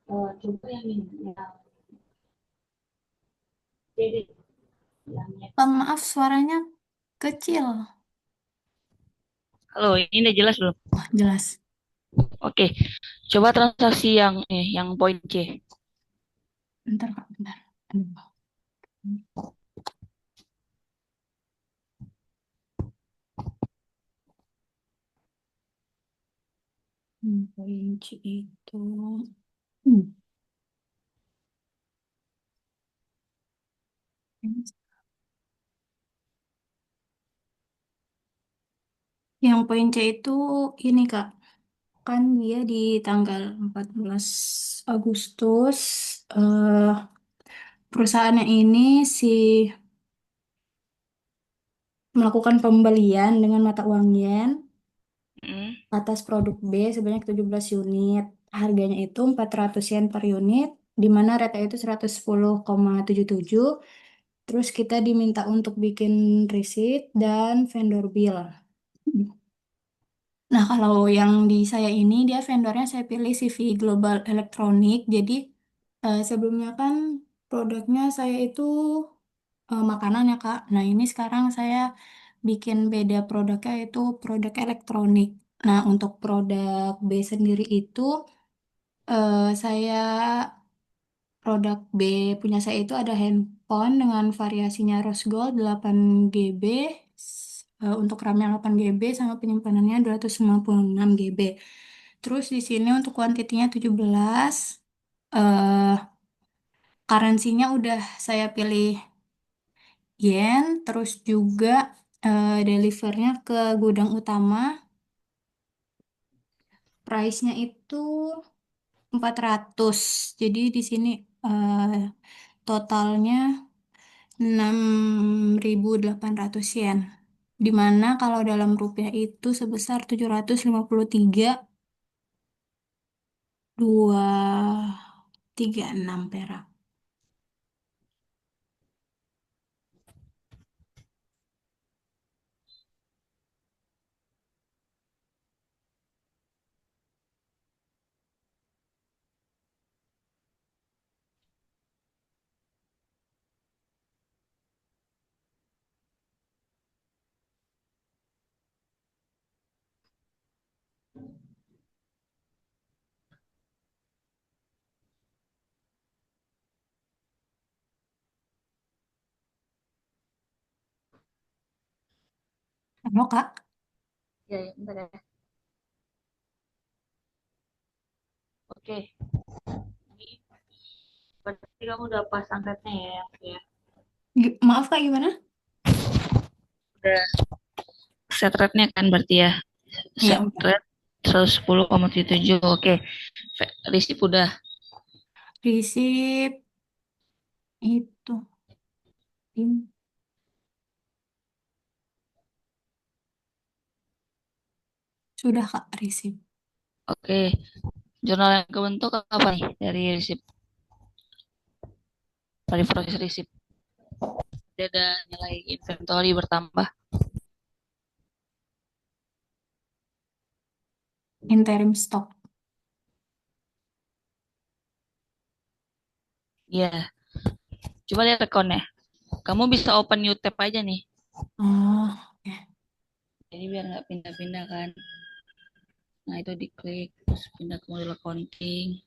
Coba yang ini, yang jadi yang Maaf, suaranya kecil. halo, ini udah jelas belum? Oh, jelas. Oke, coba transaksi yang poin C. Bentar, Kak, bentar. Aduh. Poinci itu. Hmm. Yang poin C itu ini, Kak. Kan dia di tanggal 14 Agustus. eh Perusahaannya ini melakukan pembelian dengan mata uang yen Hmm, atas produk B sebanyak 17 unit. Harganya itu 400 yen per unit, di mana rate itu 110,77. Terus kita diminta untuk bikin receipt dan vendor bill. Nah, kalau yang di saya ini, dia vendornya saya pilih CV Global Electronic. Jadi, sebelumnya kan produknya saya itu makanan ya, Kak. Nah, ini sekarang saya bikin beda produknya itu produk elektronik. Nah, untuk produk B sendiri itu, saya produk B punya saya itu ada handphone dengan variasinya rose gold 8 GB, untuk RAM yang 8 GB sama penyimpanannya 256 GB. Terus di sini untuk kuantitinya 17, eh currency-nya udah saya pilih yen, terus juga delivernya ke gudang utama. Price-nya itu 400. Jadi di sini eh, totalnya 6.800 yen. Dimana kalau dalam rupiah itu sebesar 753,236 perak. Halo, Kak. ya, ya, bentar ya. Oke, ini berarti kamu udah pas angkatnya ya, ya. Maaf, Kak, gimana? Udah set rate-nya kan berarti ya. Iya, Set udah. rate 110,77. Oke, receipt udah. Receipt itu. Sudah, Kak, receipt. Oke, jurnal yang kebentuk apa nih dari receipt, dari proses receipt? Dia ada nilai inventory bertambah. Interim stock. Iya, coba lihat rekonnya. Kamu bisa open new tab aja nih. Oh, oke. Jadi biar nggak pindah-pindah kan. Nah itu diklik terus pindah ke model accounting.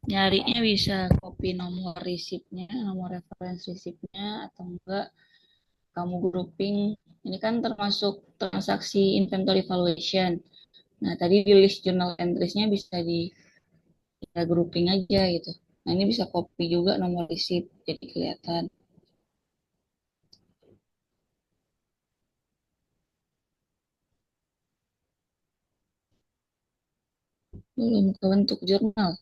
Nyarinya bisa copy nomor receipt-nya, nomor reference receipt-nya, atau enggak kamu grouping. Ini kan termasuk transaksi inventory valuation. Nah tadi di list journal entries-nya bisa di kita grouping aja gitu. Nah ini bisa copy juga nomor receipt jadi kelihatan. Belum kebentuk jurnal.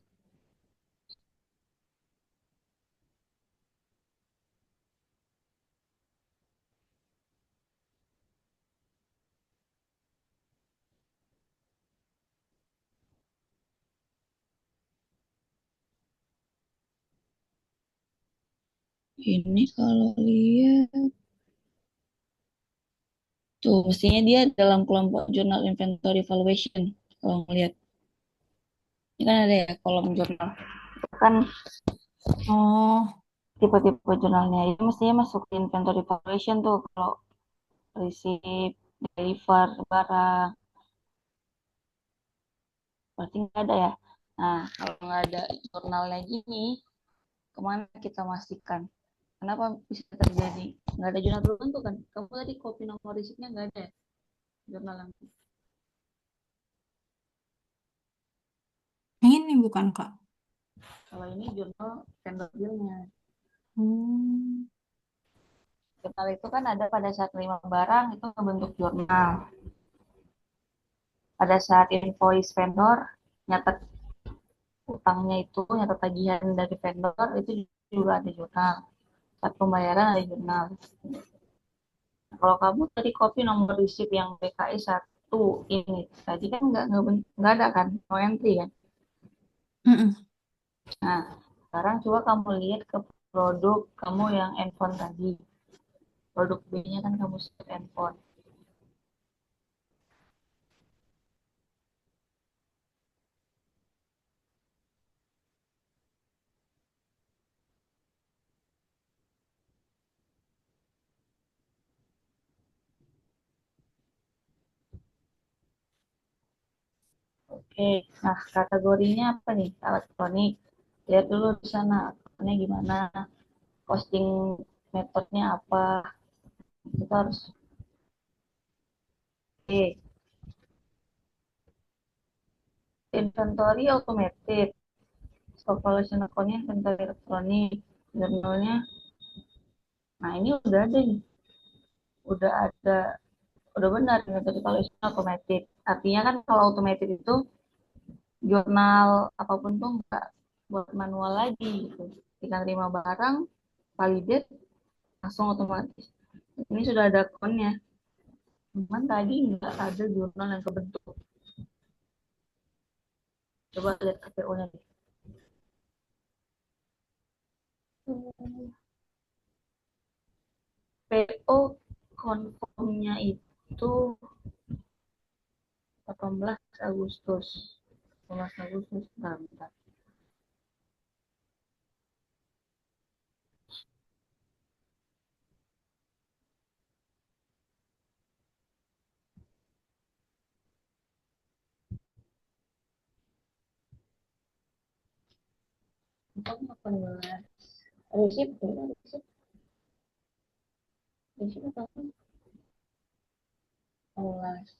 Ini kalau lihat tuh mestinya dia dalam kelompok jurnal inventory valuation. Kalau ngelihat ini kan ada ya kolom jurnal. Itu kan Oh, tipe-tipe jurnalnya. Itu mestinya masuk ke inventory valuation tuh kalau receipt, deliver barang. Berarti nggak ada ya. Nah, kalau nggak ada jurnalnya gini, kemana kita masukkan? Kenapa bisa terjadi? Nggak ada jurnal tertentu kan? Kamu tadi copy nomor receipt-nya nggak ada ya? Jurnal yang ini bukan Kak. kalau ini jurnal vendor bill-nya. Hmm. Jurnal itu kan ada pada saat terima barang itu bentuk jurnal. Pada saat invoice vendor nyatet utangnya itu nyatet tagihan dari vendor itu juga ada jurnal. Saat pembayaran ada jurnal. Nah, kalau kamu tadi copy nomor receipt yang BKI 1 ini tadi kan nggak ada kan no entry kan. Mm-mm. Nah sekarang coba kamu lihat ke produk kamu yang handphone tadi. Produk B-nya kan kamu set handphone. Oke, nah kategorinya apa nih? Elektronik. Lihat dulu di sana, ini gimana, costing metodenya apa. Kita harus, oke, inventory automated, stock valuation account-nya inventory elektronik, jurnalnya. Nah ini udah ada nih, udah ada, udah benar inventory valuation automated. Artinya kan kalau automated itu jurnal apapun tuh nggak buat manual lagi gitu. Kita terima barang, validate, langsung otomatis. Ini sudah ada akunnya. Cuman tadi nggak ada jurnal yang kebentuk. Coba lihat KPO-nya deh. PO konfirmnya itu 18 Agustus. 18 Agustus, bentar, bentar. Bentar, 18. Receipt, receipt, receipt apa? 18.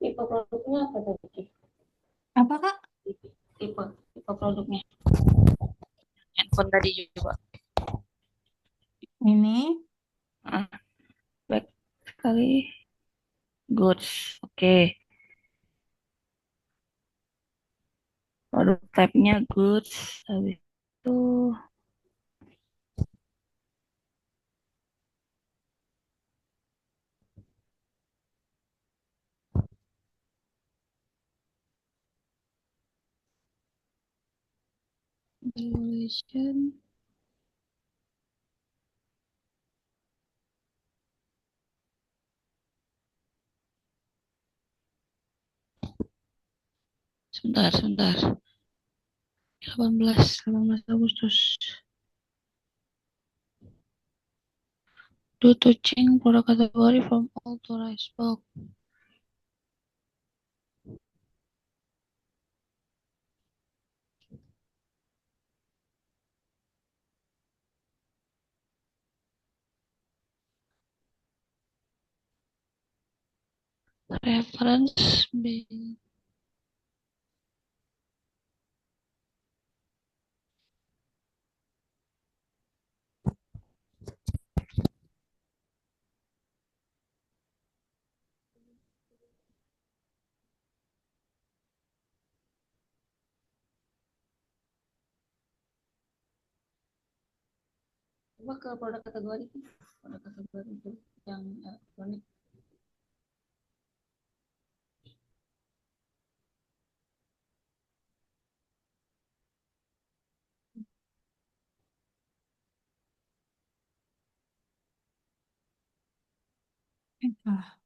Tipe produknya apa tadi? Apa Kak? Tipe, tipe produknya. Handphone tadi juga. Ini Ah, baik sekali. Goods. Oke. Produk type-nya goods. Habis itu valuation. Sebentar, sebentar. 18 Agustus. Due to change product category from all to rice bulk. Reference B. Coba ke produk kategori itu yang elektronik. Salah.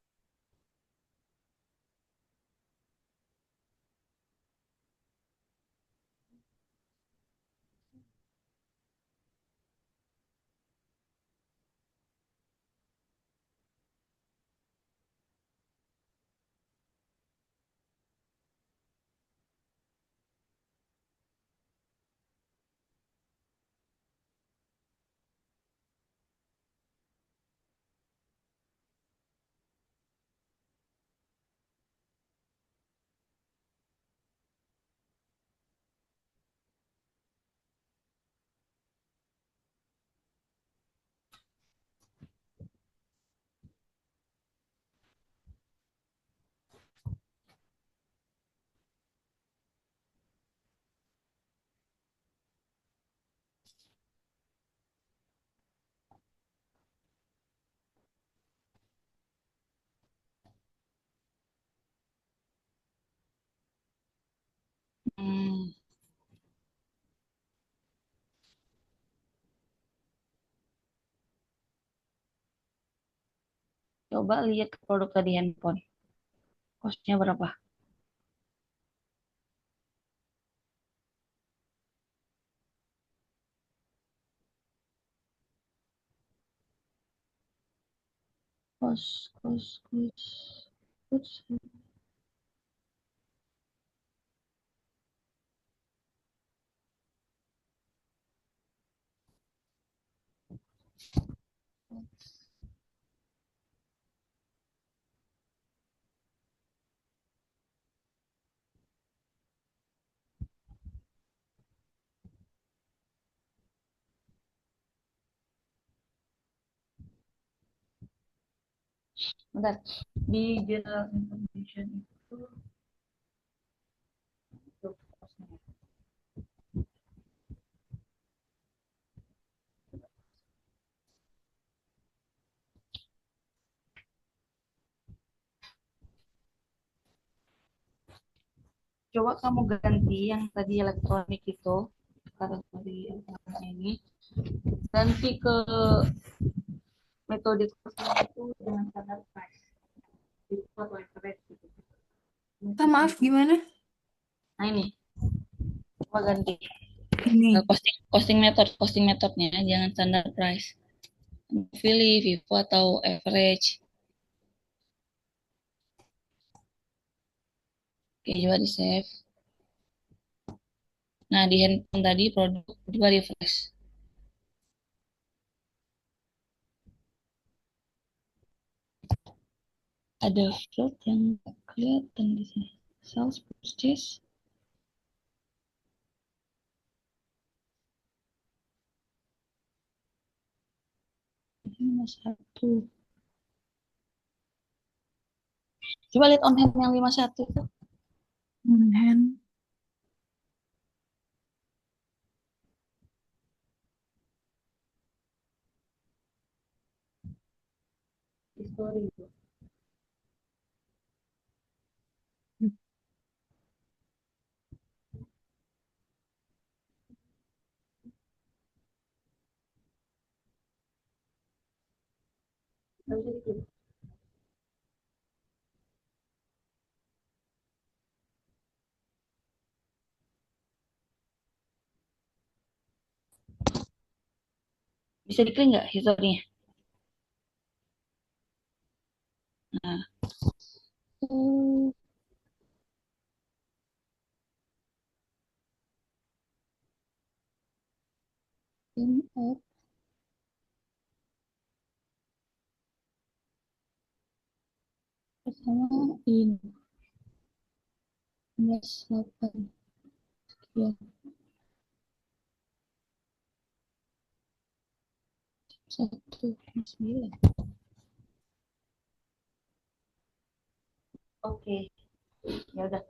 Hmm, coba lihat ke produk tadi handphone. Costnya berapa? Kos. Bentar. Di general information itu untuk kosnya. Coba kamu ganti yang tadi elektronik itu, kategori elektronik ini, ganti ke metode kosnya itu dengan standar price. Itu atau average gitu. Ah, maaf, gimana? Nah ini, coba ganti. Ini. Costing metodnya jangan standar price. Pilih Vivo atau average. Oke, coba di save. Nah, di handphone tadi produk coba refresh. Ada field yang nggak kelihatan di sini. Sales purchase ini satu. Coba lihat on hand yang 51 itu. Hand. History itu. Nggak bisa diklik. Bisa diklik nggak historinya? Nah, uh, in app pertama in Mas 8 ya, 1 9. Oke, ya udah.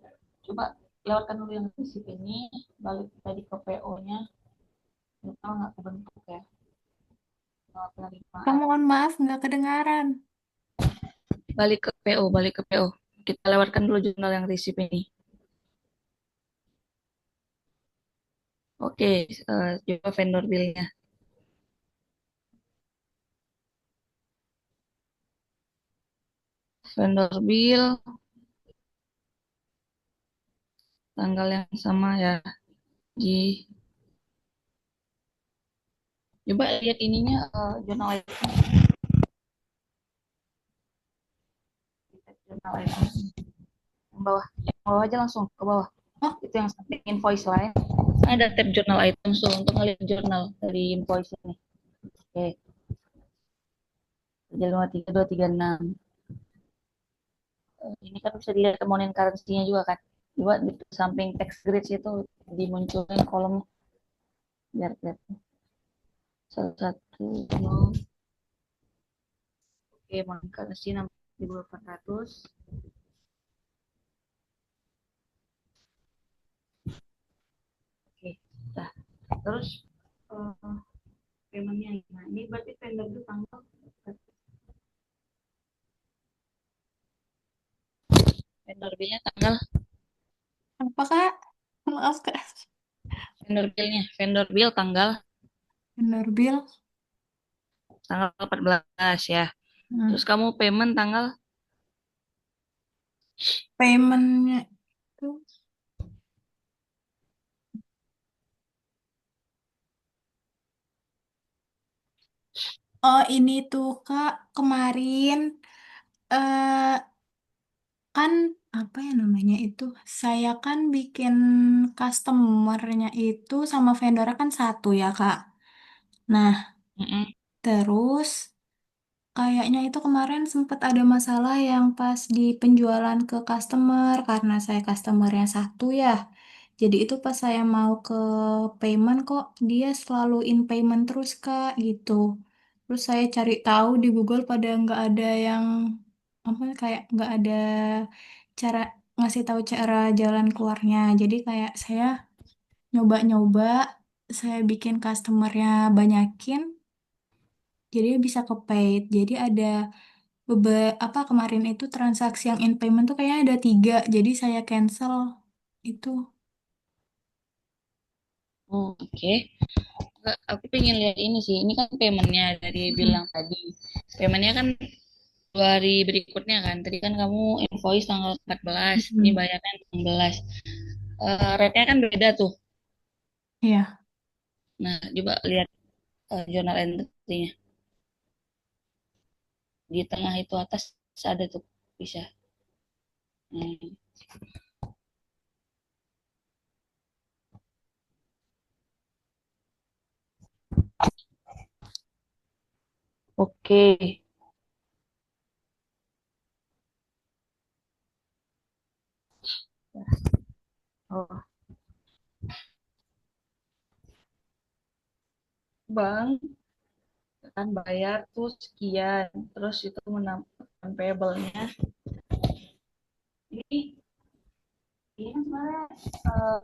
Coba lewatkan dulu yang sip ini, balik tadi ke PO-nya. Kenapa nggak kebentuk ya? Kamu penerimaan. mohon maaf nggak kedengaran. Balik ke PO. Kita lewatkan dulu jurnal yang receipt ini. Oke, coba vendor bill-nya. Vendor bill, tanggal yang sama ya. Di, coba lihat ininya, jurnal item. Jurnal item. Yang bawah aja langsung ke bawah. Oh, Itu yang samping invoice lain. Ada tab jurnal items tuh untuk ngeliat jurnal dari invoice ini. Oke, jadi 23236. Ini kan bisa dilihat kemudian currency-nya juga kan. Coba di samping text grids itu dimunculkan kolom biar lihat. Salah satu nol. Oke, modern currency 6.400. Oke, nah, terus uh, paymentnya. Nah, ini berarti vendor itu tanggal vendor bill-nya tanggal apa Kak? Maaf Kak. vendor bill tanggal Bener Bill. tanggal 14 ya. Terus Hmm. kamu payment tanggal Paymentnya itu. Oh ini tuh Kak kemarin eh kan apa ya namanya itu? Saya kan bikin customernya itu sama vendornya kan satu ya Kak. Nah mm-mm. terus kayaknya itu kemarin sempat ada masalah yang pas di penjualan ke customer karena saya customernya satu ya. Jadi itu pas saya mau ke payment kok dia selalu in payment terus Kak gitu. Terus saya cari tahu di Google pada nggak ada yang apa kayak nggak ada cara ngasih tahu cara jalan keluarnya. Jadi kayak saya nyoba-nyoba saya bikin customernya banyakin jadi bisa ke paid. Jadi ada apa kemarin itu transaksi yang in payment tuh kayaknya ada 3, jadi saya cancel itu. Oh, oke. Aku pengen lihat ini sih. Ini kan paymentnya dari Mm-mm. bilang tadi. Paymentnya kan 2 hari berikutnya kan. Tadi kan kamu invoice tanggal 14. Ini Mm-mm. bayarnya 16. Rate-nya kan beda tuh. Iya. Nah, coba lihat journal entry-nya. Di tengah itu atas ada tuh bisa. Hmm. Oke. Oh, bang, kan bayar tuh sekian. Terus itu menambahkan payable-nya. Ini ini sebenarnya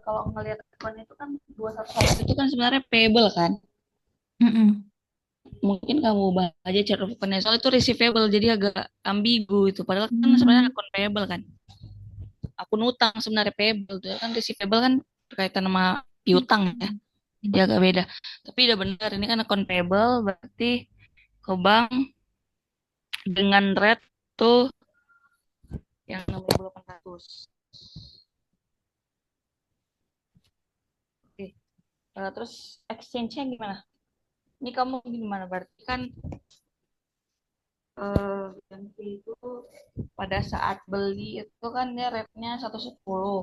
kalau ngelihat akun itu kan 211 itu kan sebenarnya payable kan. Mm-mm. Mungkin kamu ubah aja cara akunnya. Soalnya itu receivable jadi agak ambigu itu. Padahal kan sebenarnya Hmm. akun payable kan. Akun utang sebenarnya payable tuh kan receivable kan berkaitan sama piutang ya. Jadi agak beda. Tapi udah benar ini kan akun payable berarti ke bank dengan rate tuh yang 6.800. Oke. Terus exchange-nya gimana? Ini kamu gimana? Berarti kan ganti itu pada saat beli itu kan dia rate-nya 110.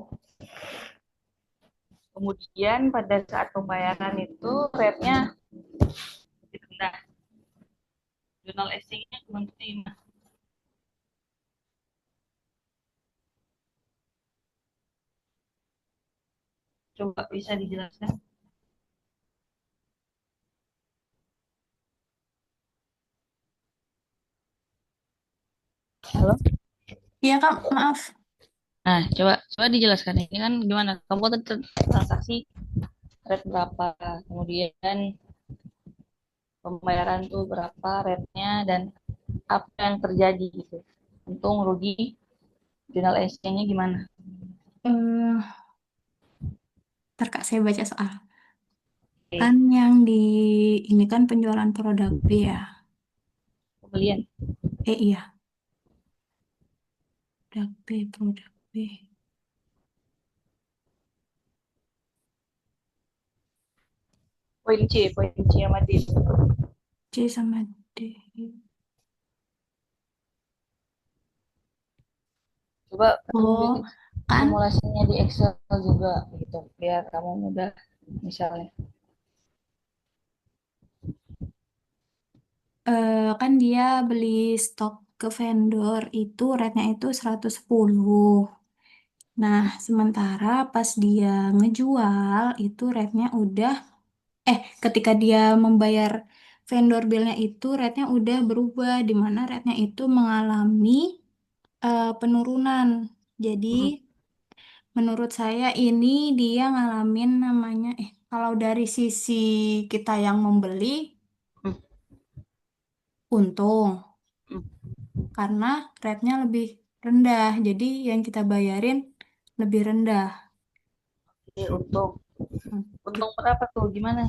Kemudian pada saat pembayaran itu rate-nya lebih rendah. Jurnal essay-nya bentuknya coba bisa dijelaskan? Halo? Iya Kak, maaf. Nah, coba coba dijelaskan ini kan gimana? Kamu kan transaksi rate berapa? Kemudian pembayaran tuh berapa rate-nya dan apa yang terjadi gitu. Untung rugi jurnal exchange-nya gimana? Eh, Ntar Kak, saya baca soal. Oke, Kan yang di ini kan penjualan produk B ya. pembelian. Iya, produk B. Poin C sama D. C sama D. Coba kamu Oh, bikin kan simulasinya di Excel juga gitu, biar kamu mudah misalnya. kan dia beli stok ke vendor itu rate-nya itu 110. Nah, sementara pas dia ngejual itu rate-nya udah ketika dia membayar vendor bill-nya itu rate-nya udah berubah di mana rate-nya itu mengalami penurunan. Jadi, Mm-mm. menurut saya ini dia ngalamin namanya kalau dari sisi kita yang membeli untung karena rate-nya lebih rendah. Jadi yang kita bayarin lebih rendah. Jadi untung, Hmm, untung berapa tuh? Gimana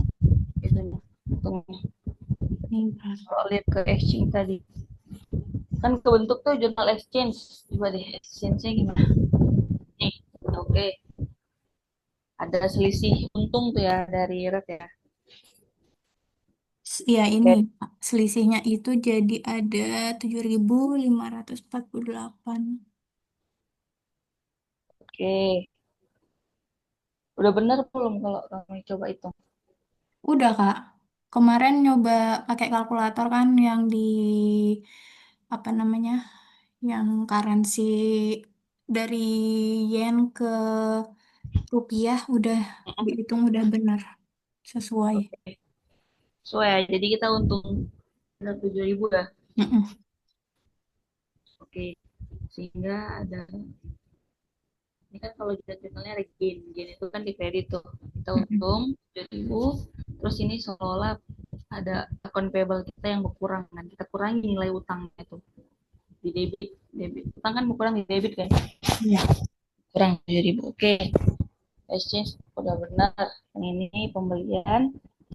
itunya? Untungnya. Ini berarti. Kalau lihat ke exchange tadi, kan kebentuk tuh jurnal exchange. Coba deh exchange-nya gimana? Nih, oke. Ada selisih untung tuh ya dari rate ya. Ya ini Oke, selisihnya itu jadi ada 7.548. oke. Udah bener belum kalau kamu coba itu? Udah Kak, kemarin nyoba pakai kalkulator kan yang di apa namanya, yang currency dari yen ke rupiah udah dihitung udah benar sesuai. Oke. So ya, jadi kita untung ada 7.000 ya. Mm-mm. Oke. Sehingga ada, ini kan kalau jurnalnya ada gain. Gain itu kan di kredit tuh. Kita Mm-mm. untung 7.000. Terus ini seolah ada akun payable kita yang berkurang kan. Kita kurangi nilai utangnya itu di debit. Debit. Utang kan berkurang di debit kan. Iya. Kurang 7.000. Oke. Exchange udah benar. Yang ini pembelian.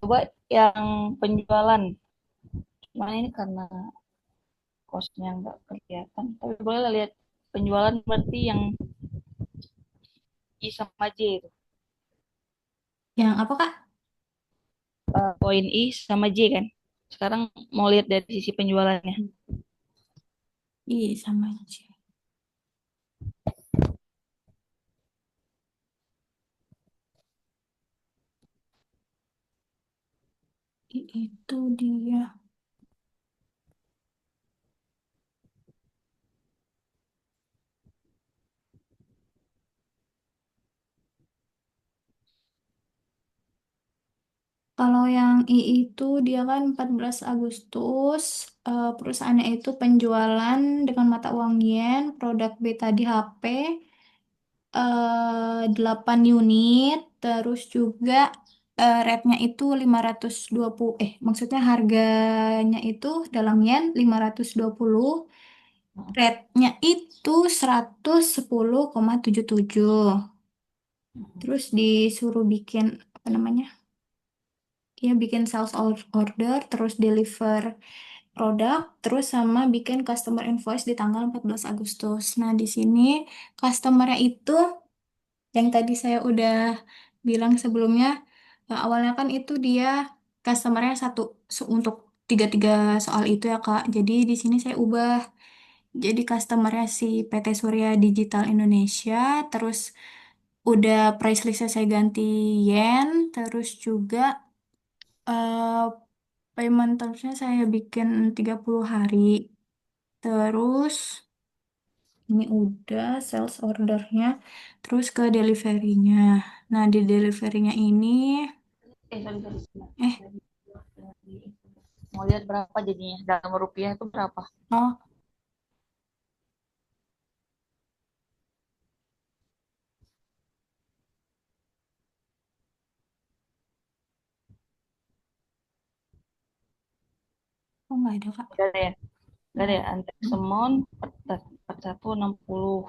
Coba yang penjualan. Cuman ini karena kosnya nggak kelihatan. Tapi boleh lah lihat penjualan berarti yang I sama J itu. Yang apa Kak? Poin I sama J kan. Sekarang mau lihat dari sisi penjualannya. Iya sama aja. Itu dia. Kalau yang I itu dia kan 14 Agustus, perusahaannya itu penjualan dengan mata uang yen, produk B tadi HP, 8 unit, terus juga rate-nya itu 520, maksudnya harganya itu dalam yen 520, rate-nya itu 110,77. Terus disuruh bikin apa namanya? Ya bikin sales order, terus deliver produk, terus sama bikin customer invoice di tanggal 14 Agustus. Nah, di sini customernya itu yang tadi saya udah bilang sebelumnya, awalnya kan itu dia customernya satu untuk tiga-tiga soal itu ya Kak. Jadi di sini saya ubah jadi customernya si PT Surya Digital Indonesia, terus udah price listnya saya ganti yen, terus juga eh, payment termsnya saya bikin 30 hari. Terus ini udah sales ordernya. Terus ke deliverynya. Nah, di deliverynya ini, Sorry, sorry. eh, Mau lihat berapa jadinya dalam rupiah itu berapa? oh, Oh, nggak ada, Kak. Gak ada ya? Gak Nggak ada ada. ya? Antek Hmm. Semon 41 60.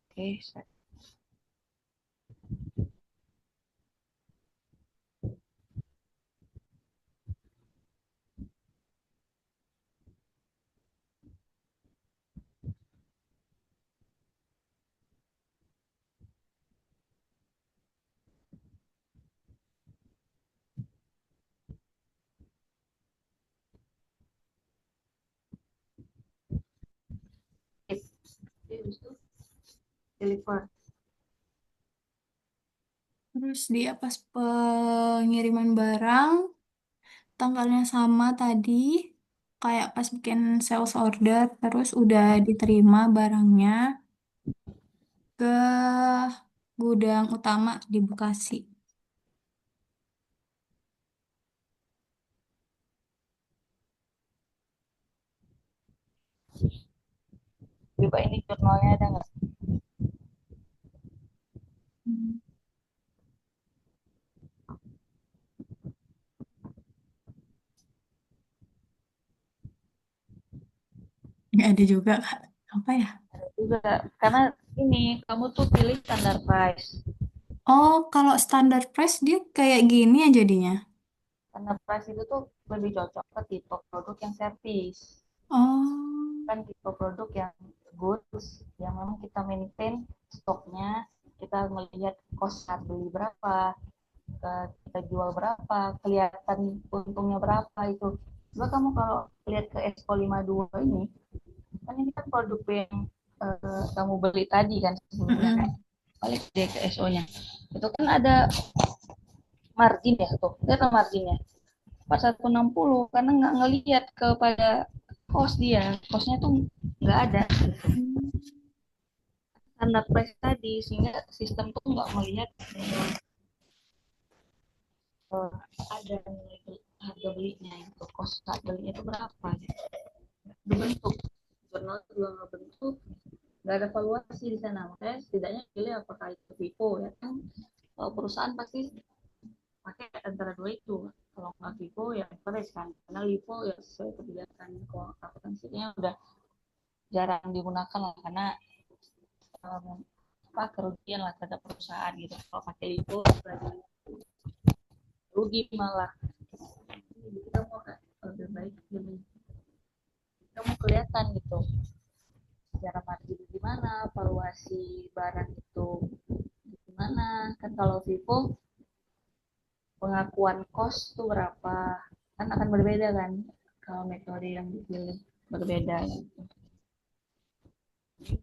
Oke, sip. Habis itu deliver. Terus dia pas pengiriman barang, tanggalnya sama tadi, kayak pas bikin sales order, terus udah diterima barangnya ke gudang utama di Bekasi. Coba ini jurnalnya ada nggak? Hmm. Nggak ada juga, Kak. Apa ya? Juga karena ini kamu tuh pilih standar price. Oh, kalau standar price dia kayak gini ya jadinya. Standar price itu tuh lebih cocok ke tipe produk yang servis. Oh. Kan tipe produk yang goods yang memang kita maintain stoknya, kita melihat cost saat beli berapa, kita jual berapa, kelihatan untungnya berapa itu. Coba kamu kalau lihat ke Expo 52 ini, kan ini kan produk yang kamu beli tadi kan sebelumnya kan. Mm-mm. Balik deh ke SO-nya. Itu kan ada margin ya tuh, lihat marginnya. 4160 karena nggak ngelihat kepada cost dia, costnya tuh nggak ada gitu. Standar price tadi sehingga sistem tuh nggak melihat uh, ada nilai harga belinya itu cost saat belinya itu berapa gitu. Dibentuk jurnal juga nggak bentuk, nggak ada valuasi di sana, makanya setidaknya pilih apakah itu Vivo ya kan. Kalau perusahaan pasti pakai antara dua itu, kalau nggak Vivo ya Everest kan, karena Vivo ya sesuai kebijakan kalau akuntansinya udah jarang digunakan lah karena um, apa kerugian lah terhadap perusahaan gitu kalau pakai Vivo rugi malah. Jadi kita mau lebih baik lebih kamu kelihatan gitu secara margin gimana, valuasi barang itu gimana. Kan kalau Vivo pengakuan cost tuh berapa, kan akan berbeda kan kalau metode yang dipilih berbeda gitu.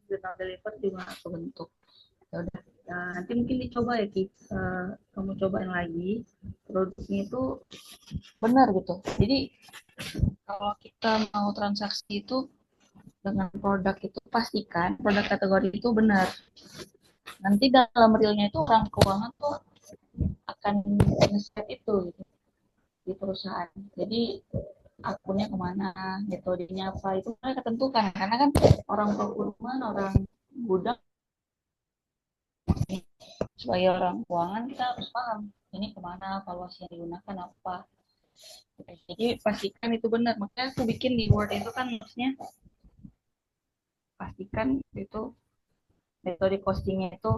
Jurnal deliver juga aku bentuk. Ya udah, nanti mungkin dicoba ya Ki. Kamu cobain lagi produknya itu benar gitu. Jadi kalau kita mau transaksi itu dengan produk itu pastikan produk kategori itu benar. Nanti dalam realnya itu orang keuangan tuh akan nge-set itu gitu, di perusahaan. Jadi akunnya kemana, metodenya apa itu mereka tentukan. Karena kan orang procurement, orang gudang, sebagai orang keuangan kita harus paham ini kemana, valuasi yang digunakan apa. Jadi pastikan itu benar. Makanya aku bikin di Word itu kan maksudnya pastikan itu metode costingnya itu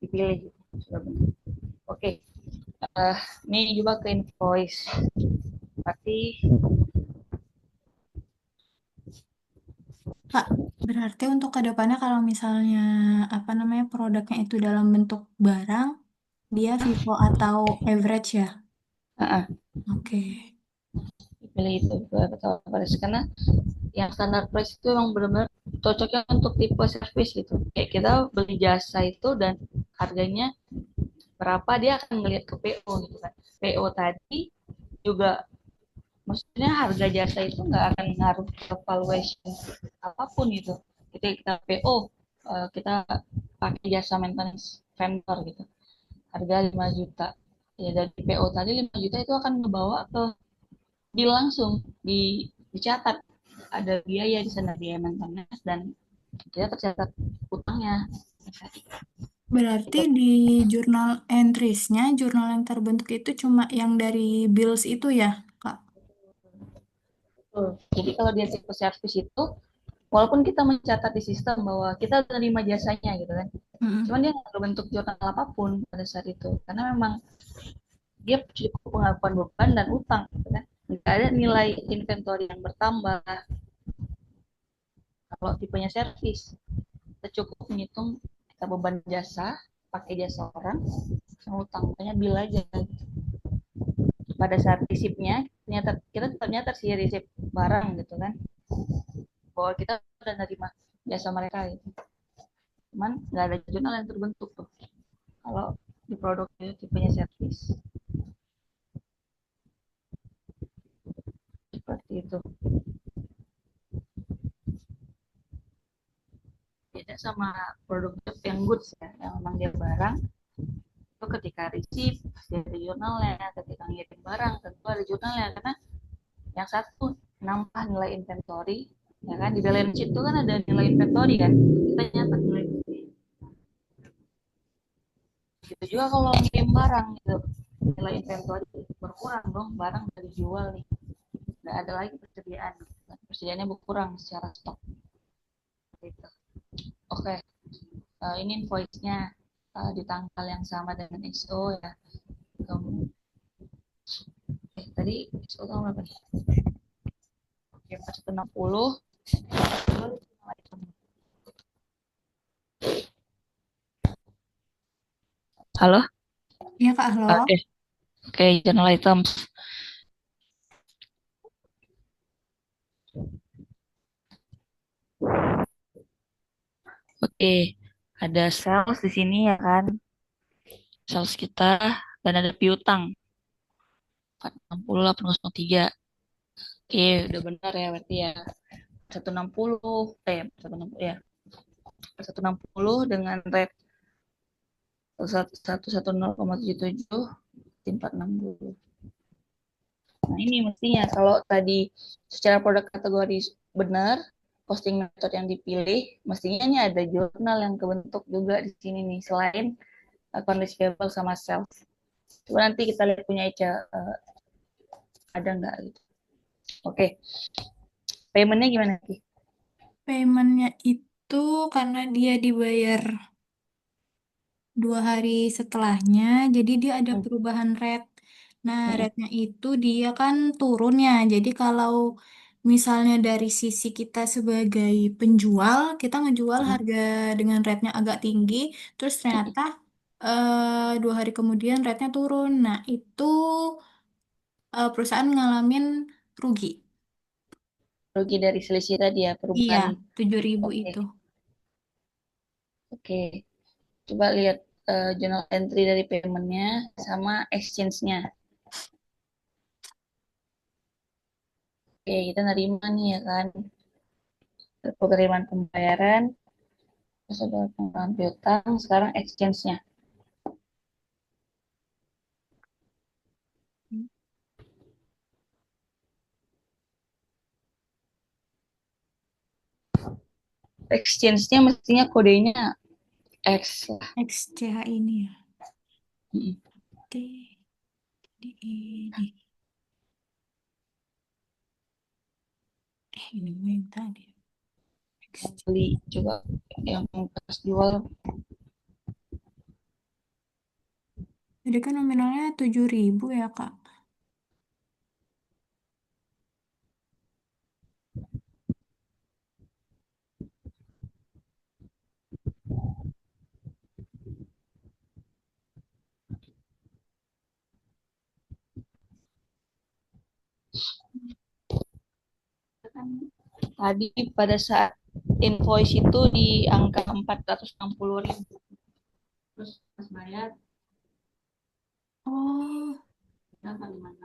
dipilih gitu. Sudah benar. Oke, ini juga ke invoice. Berarti Kak, berarti untuk ke depannya kalau misalnya apa namanya produknya itu dalam bentuk barang, dia Vivo atau average ya? uh, Oke. dipilih itu betul price karena yang standar price itu emang benar-benar cocoknya untuk tipe service gitu. Kayak kita beli jasa itu dan harganya berapa dia akan ngelihat ke PO gitu kan. PO tadi juga maksudnya harga jasa itu nggak akan ngaruh ke valuation apapun gitu. Kita PO kita pakai jasa maintenance vendor gitu. Harga 5 juta. Ya dari PO tadi 5 juta itu akan ngebawa ke bill langsung dicatat ada biaya di sana biaya maintenance dan kita tercatat utangnya Berarti itu. di jurnal entries-nya, jurnal yang terbentuk itu cuma yang dari bills itu ya, Kak? Betul. Jadi kalau dia tipe servis itu, walaupun kita mencatat di sistem bahwa kita terima jasanya gitu kan, Mm-mm. cuman dia nggak berbentuk jurnal apapun pada saat itu, karena memang dia cukup pengakuan beban dan utang gitu kan. Nggak ada nilai inventory yang bertambah kalau tipenya servis. Kita cukup menghitung kita beban jasa, pakai jasa orang, sama utang, makanya bill aja. Pada saat risipnya, ternyata kita ternyata sih risip barang gitu kan, bahwa kita udah nerima jasa mereka gitu. Cuman nggak ada jurnal yang terbentuk tuh kalau di produk itu tipenya servis, seperti itu. Beda sama produk yang goods ya, yang memang dia barang, itu ketika receipt pasti ada jurnalnya, ketika ngirim barang tentu ada jurnalnya, karena yang satu nambah nilai inventory, ya kan, di balance sheet itu kan ada nilai inventory kan, kita nyatat nilai inventory. Gitu juga kalau ngirim barang gitu, nilai inventory berkurang dong, barang dari jual nih, nggak ada lagi persediaan, persediaannya berkurang secara stok gitu. Oke, ini invoice-nya di tanggal yang sama dengan XO ya. Kamu, tadi XO kamu berapa nih? Oke, 4160. Halo? Iya Kak, halo. Oke, oke, journal items. Oke, ada sales di sini ya kan, sales kita, dan ada piutang 460 803. Oke, udah benar ya berarti ya. 160, 160 ya. 160 dengan rate 110,77, 460. Nah, ini mestinya kalau tadi secara produk kategori benar, posting method yang dipilih, mestinya ini ada jurnal yang kebentuk juga di sini nih, selain account receivable sama sales. Coba nanti kita lihat punya Ica, ada nggak gitu. Oke, paymentnya gimana sih? Paymentnya itu karena dia dibayar 2 hari setelahnya, jadi dia ada Hmm. perubahan rate. Nah, Hmm. rate-nya itu dia kan turun ya. Jadi kalau misalnya dari sisi kita sebagai penjual, kita ngejual Hmm. harga dengan rate-nya agak tinggi, terus ternyata 2 hari kemudian rate-nya turun. Nah, itu perusahaan ngalamin rugi. Rugi dari selisih tadi ya, Iya, perubahan. 7.000 Oke, itu. oke. Coba lihat journal entry dari paymentnya sama exchange-nya. Oke, kita nerima nih ya kan, penerimaan pembayaran, terus ada pengeluaran piutang, sekarang exchange-nya. Exchange-nya mestinya kodenya X lah. XCH ini ya. Mm. D, D, ini. Ini gue yang tadi. XC. Beli, coba yang pas jual. Jadi kan nominalnya 7.000 ya, Kak. Tadi pada saat invoice itu di angka 460.000. Terus pas bayar Oh, berapa, gimana?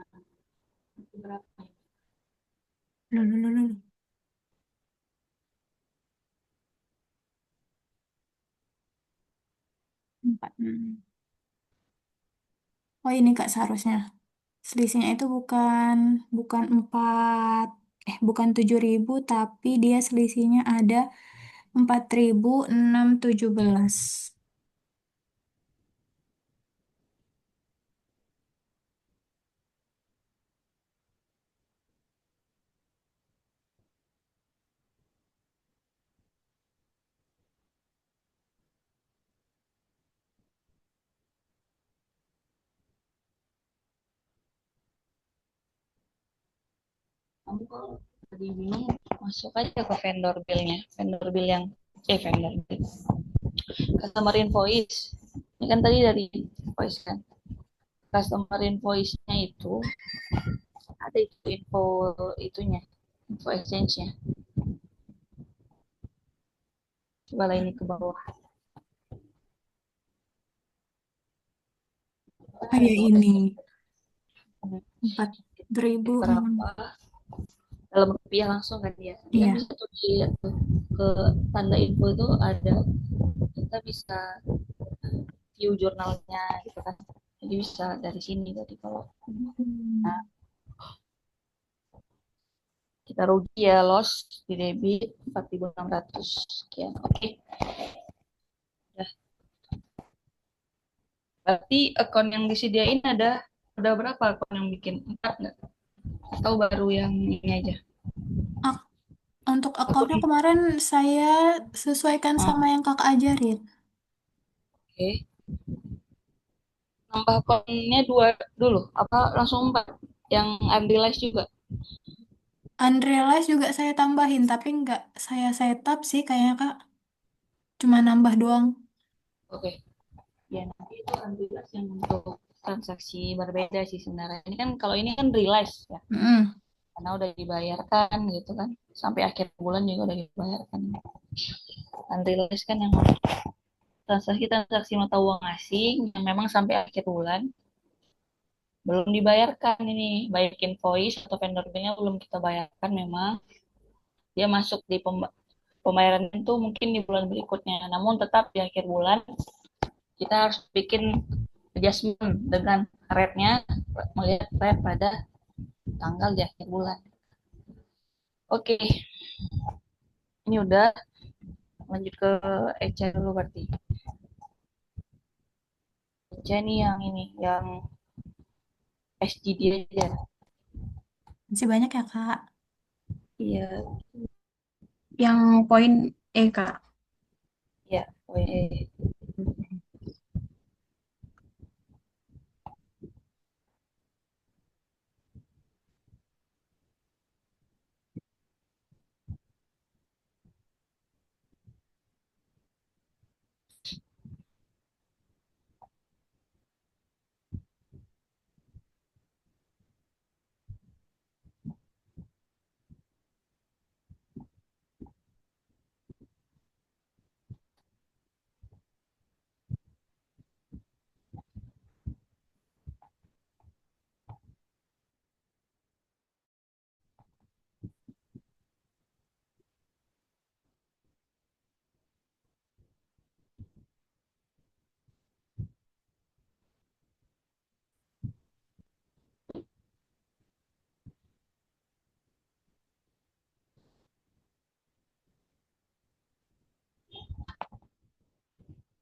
Berapa? loh, loh, loh, loh. 4. Oh, ini Kak seharusnya. Selisihnya itu bukan bukan 4, bukan 7.000, tapi dia selisihnya ada 4.617. Kamu kalau lagi bingung, masuk aja ke vendor billnya. Vendor bill yang, vendor bill. Customer invoice. Ini kan tadi dari invoice kan. Customer invoice-nya itu ada itu info itunya, info exchange-nya. Coba lah ini ke bawah. Kayak ini Hmm, 4.006. berapa dalam rupiah langsung kan dia. Dia kan Iya. bisa tuh dilihat tuh ke tanda info itu ada, kita bisa view jurnalnya gitu kan. Jadi bisa dari sini tadi kalau nah, Hmm. kita rugi ya, loss di debit 4.600 sekian. Oke, ya. Berarti akun yang disediain ada berapa akun yang bikin? 4 nggak? Atau baru yang ini aja? Ak- untuk akunnya Akun. kemarin saya sesuaikan sama Ah, yang kakak ajarin. oke. Nambah akunnya 2 dulu. Apa langsung 4? Yang unrealized juga? Unrealized juga saya tambahin, tapi nggak saya setup sih kayaknya kak. Cuma nambah doang. Oke. Ya nanti itu unrealized yang untuk transaksi berbeda sih sebenarnya. Ini kan kalau ini kan realized ya. Mm-mm. Karena udah dibayarkan gitu kan. Sampai akhir bulan juga udah dibayarkan. Unrealized kan yang transaksi-transaksi mata uang asing yang memang sampai akhir bulan belum dibayarkan ini, baik invoice atau vendor bill-nya belum kita bayarkan, memang dia masuk di pembayaran itu mungkin di bulan berikutnya, namun tetap di akhir bulan kita harus bikin adjustment dengan rate-nya, melihat rate pada tanggal di akhir bulan. Oke, ini udah, lanjut ke Eca dulu berarti. Eca nih yang ini, yang SGD aja. Masih banyak ya kak. Iya, Yang poin E kak. ya, OE.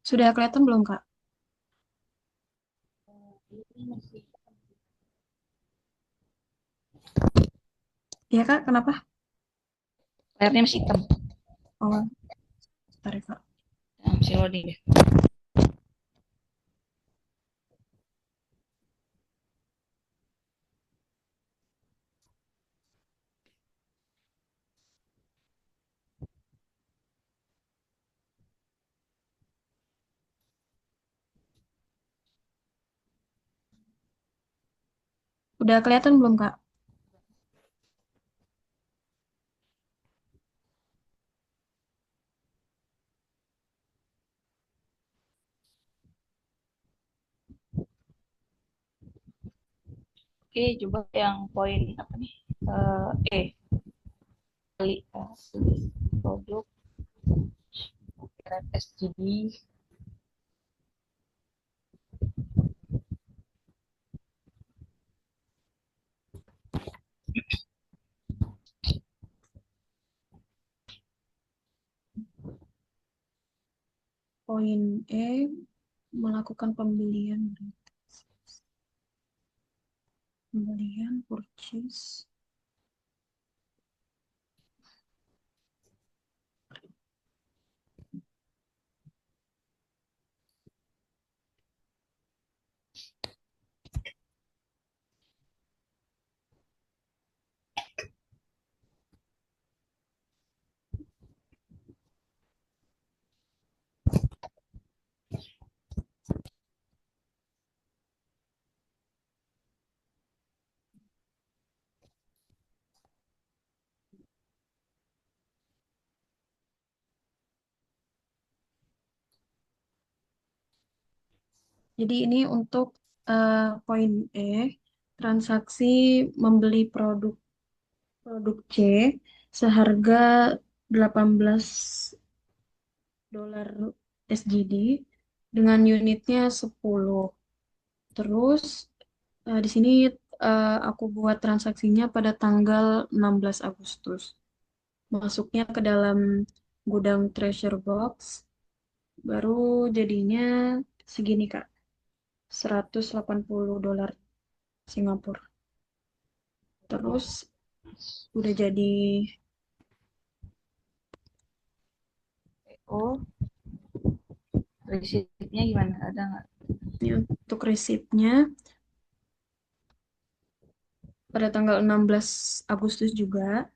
Sudah kelihatan belum kak? Ini masih Iya kak, kenapa? layarnya masih hitam. Oh, bentar ya kak. Nah, masih loading deh. Udah kelihatan belum kak? Oke, coba yang poin apa nih? E kali produk SGD. Poin E, melakukan pembelian. Pembelian, purchase. Jadi ini untuk poin E, transaksi membeli produk produk C seharga 18 dolar SGD dengan unitnya 10. Terus di sini aku buat transaksinya pada tanggal 16 Agustus. Masuknya ke dalam gudang treasure box, baru jadinya segini Kak, 180 dolar Singapura. Terus udah jadi. Oh, resipnya gimana? Ada nggak? Ini untuk resipnya pada tanggal 16 Agustus juga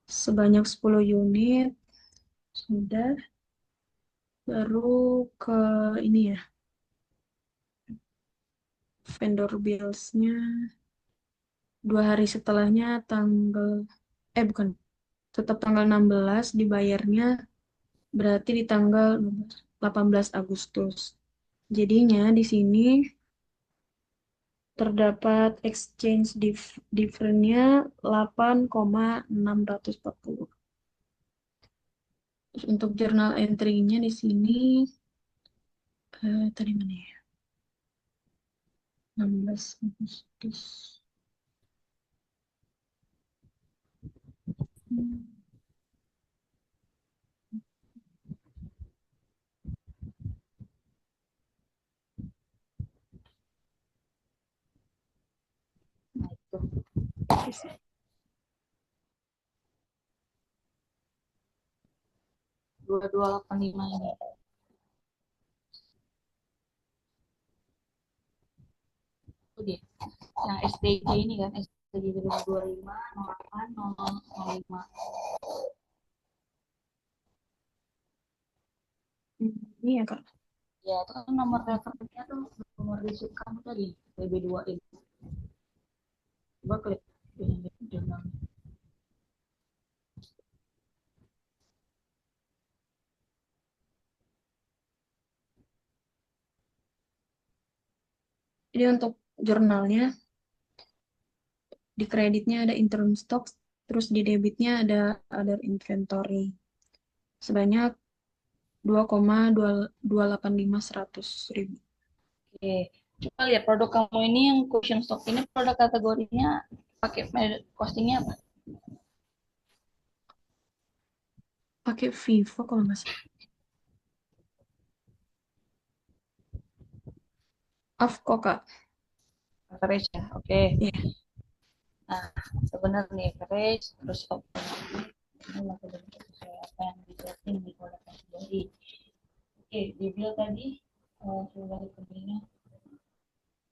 sebanyak 10 unit sudah. Baru ke ini ya, vendor bills-nya 2 hari setelahnya tanggal, bukan, tetap tanggal 16 dibayarnya, berarti di tanggal 18 Agustus. Jadinya di sini terdapat exchange difference-nya 8,640. Terus untuk journal entry-nya di sini tadi mana ya? 16 Agustus. Hmm, Nah, itu bisa. 2285 ini. Itu dia. Yang STJ ini kan, STJ 2025 08 0005. Ini ya Kak. Ya, itu kan nomor referensinya tuh nomor receipt kamu tadi, TB2 ini. Coba klik ini jurnal. Jadi untuk jurnalnya, di kreditnya ada interim stock, terus di debitnya ada other inventory sebanyak 2,285 ribu. Oke, coba lihat produk kamu ini yang cushion stock ini produk kategorinya pakai costingnya apa? Pakai Vivo kalau nggak salah. Afko Kak. Average ya, oke. Iya. Nah, sebenarnya nih average terus ini masih sesuai apa yang disetting di produk kategori. Oke, di bill tadi sudah dibelinya.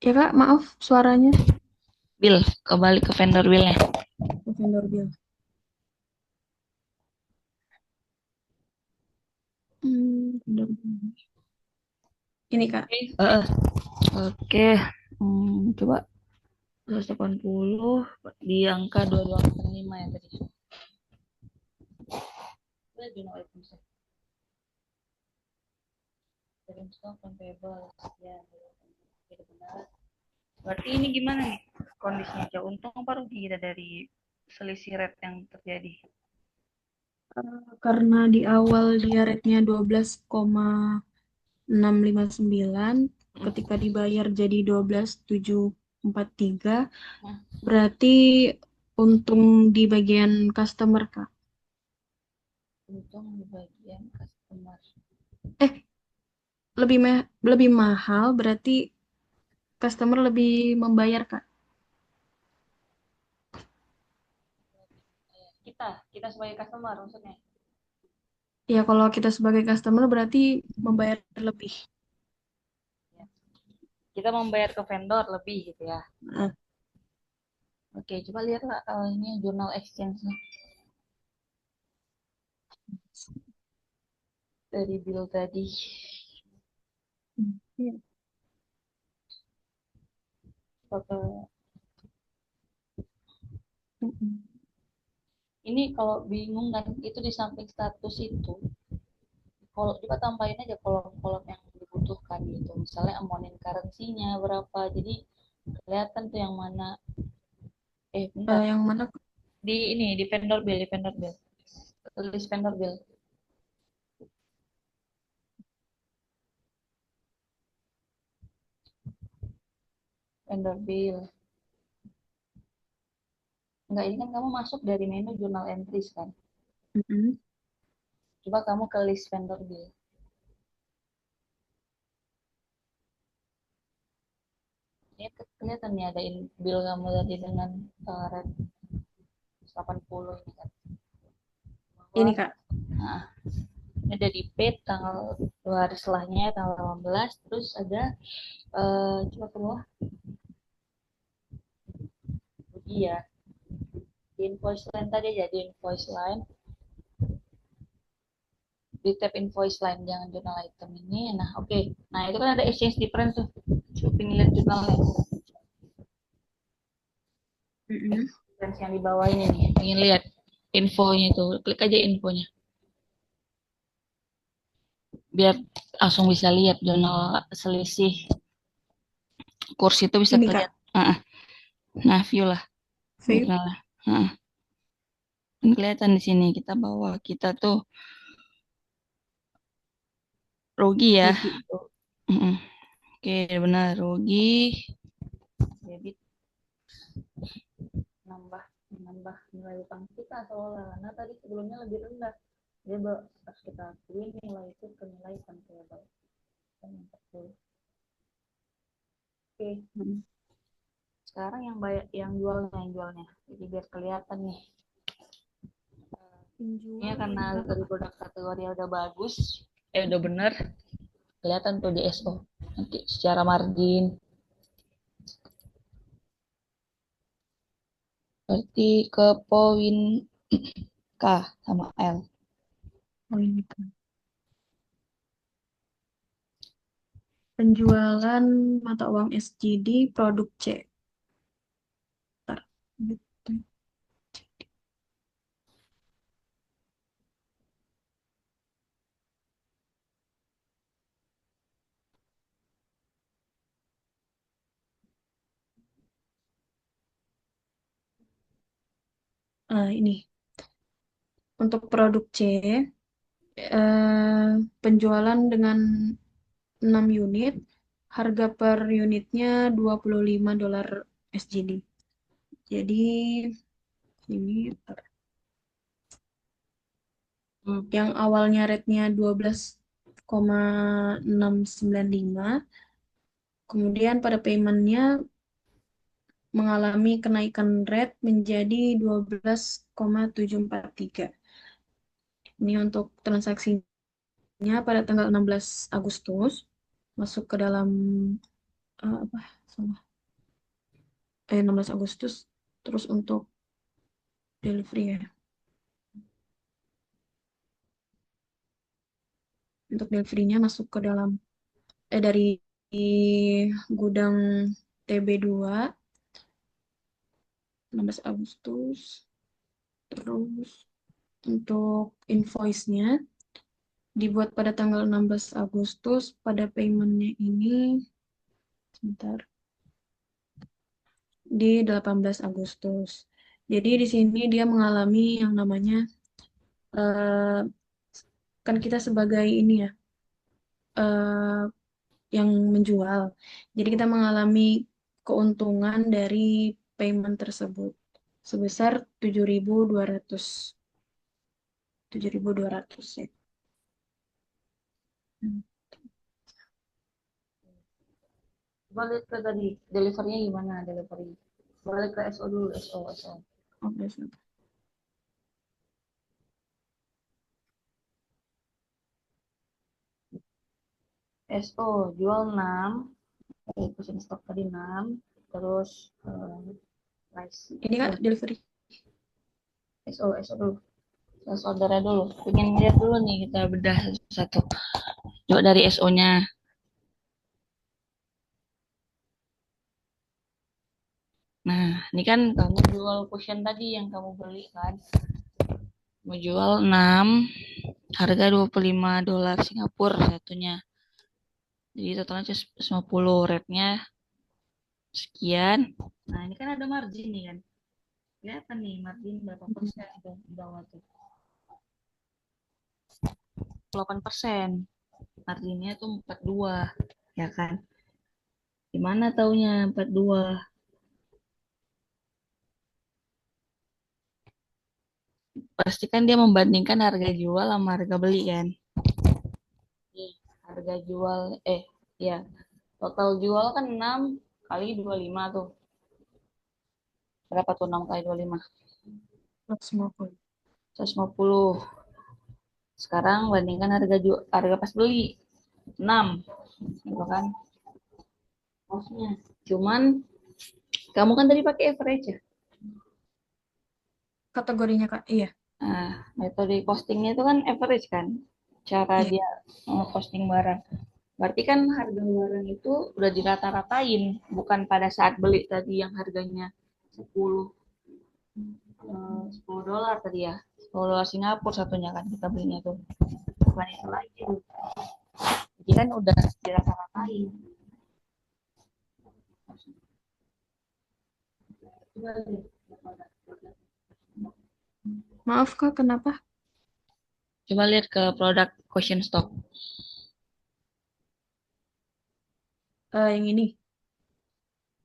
Ya Kak, maaf suaranya. Bill, kembali ke vendor billnya. Vendor bill. Vendor bill. Ini Kak. Oke, oke. Coba 180 di angka 2285 ya tadi. Itu no items ya. Trading stock dan payable ya, tidak benar. Berarti ini gimana nih kondisinya? Jauh untung apa rugi kita dari selisih rate yang terjadi? Karena di awal dia rate-nya 12,659, ketika dibayar jadi 12,743, Nah, berarti untung di bagian customer Kak. untung di bagian customer. Eh, lebih mahal berarti customer lebih membayar Kak. Kita sebagai customer maksudnya. Ya kalau kita sebagai customer berarti membayar lebih. Ya. Kita membayar ke vendor lebih gitu ya. Nah, Oke, coba lihat lah ini jurnal exchange-nya dari bill tadi. iya. Foto. Mm-mm. Ini kalau bingung kan itu di samping status itu, kalau coba tambahin aja kolom-kolom yang butuhkan gitu. Misalnya amonin currency-nya berapa. Jadi kelihatan tuh yang mana. Bentar. Yang mana? Di vendor bill, List vendor bill. Vendor bill. Enggak, ini kan kamu masuk dari menu journal entries kan. Mm-mm. Coba kamu ke list vendor bill. Ini kelihatan nih ada bill kamu tadi dengan rate 80 ini kan. Ini Bahwa, Kak. nah, ini ada di paid tanggal 2 hari setelahnya tanggal 18, terus ada coba keluar. Iya, di invoice line tadi jadi invoice line. Di tab invoice line jangan jurnal item ini. Nah, oke. Nah, itu kan ada exchange difference tuh. Coba pilih lihat jurnalnya. Mm-mm. Difference yang di bawah ini nih. Ingin lihat infonya itu. Klik aja infonya. Biar langsung bisa lihat jurnal selisih kursi itu bisa Ini Kak. kelihatan. Nah, view lah View. jurnalnya. Kan kelihatan di sini kita bawa kita tuh rugi ya. Rugi. Mm-mm. Oke, benar rugi. Debit nambah menambah nilai utang kita soalnya karena tadi sebelumnya lebih rendah. Dia harus kita akui nilai itu ke nilai payable. Oke, Mm. sekarang yang jualnya. Jadi biar kelihatan nih. Ini Penjual karena berapa dari Kak? produk kategori udah bagus, udah bener, kelihatan tuh di SO. Nanti secara margin, berarti ke poin K sama L. Oh ini Kak. Penjualan mata uang SGD produk C. Bentar. Gitu. Ini untuk produk C, penjualan dengan 6 unit, harga per unitnya $25 SGD. Jadi ini yang awalnya rate-nya 12,695, kemudian pada payment-nya mengalami kenaikan rate menjadi 12,743. Ini untuk transaksinya pada tanggal 16 Agustus masuk ke dalam apa? Salah. 16 Agustus. Terus untuk delivery ya. Untuk delivery-nya masuk ke dalam dari gudang TB2 16 Agustus. Terus untuk invoice-nya dibuat pada tanggal 16 Agustus, pada payment-nya ini sebentar di 18 Agustus. Jadi di sini dia mengalami yang namanya eh, kan kita sebagai ini ya eh, yang menjual. Jadi kita mengalami keuntungan dari payment tersebut sebesar 7.200 ya. Hmm. Balik ke tadi, delivery-nya gimana delivery? Balik ke SO dulu, SO. Oke, siap. SO jual 6, pushing stock tadi 6, terus price Ini Kak delivery. SO dulu. Sales ordernya dulu. Pengen lihat dulu nih kita bedah satu-satu. Coba dari SO-nya. Nah, ini kan kamu jual cushion tadi yang kamu beli kan. Mau jual 6, harga $25 Singapura satunya. Jadi totalnya 150, rate-nya sekian. Nah, ini kan ada margin nih kan. Kelihatan nih margin berapa persen tuh di bawah tuh. 8%. Marginnya tuh 42, ya kan? Gimana taunya 42? Pasti kan dia membandingkan harga jual sama harga beli kan. Nih, harga jual ya, total jual kan 6 kali 25 tuh. Berapa tuh 6 kali 25? 150. 150. Sekarang bandingkan harga pas beli 6, gitu kan? Costnya. Cuman kamu kan tadi pakai average ya. Kategorinya Kak, iya. Nah, metode costingnya itu kan average kan. Cara Iya. dia posting barang. Berarti kan harga barang itu udah dirata-ratain, bukan pada saat beli tadi yang harganya 10 10 dolar tadi ya. 10 dolar Singapura satunya kan kita belinya tuh. Bukan itu lagi. Jadi kan udah dirata-ratain. Maaf Kak, kenapa? Coba lihat ke produk question stock. Yang ini.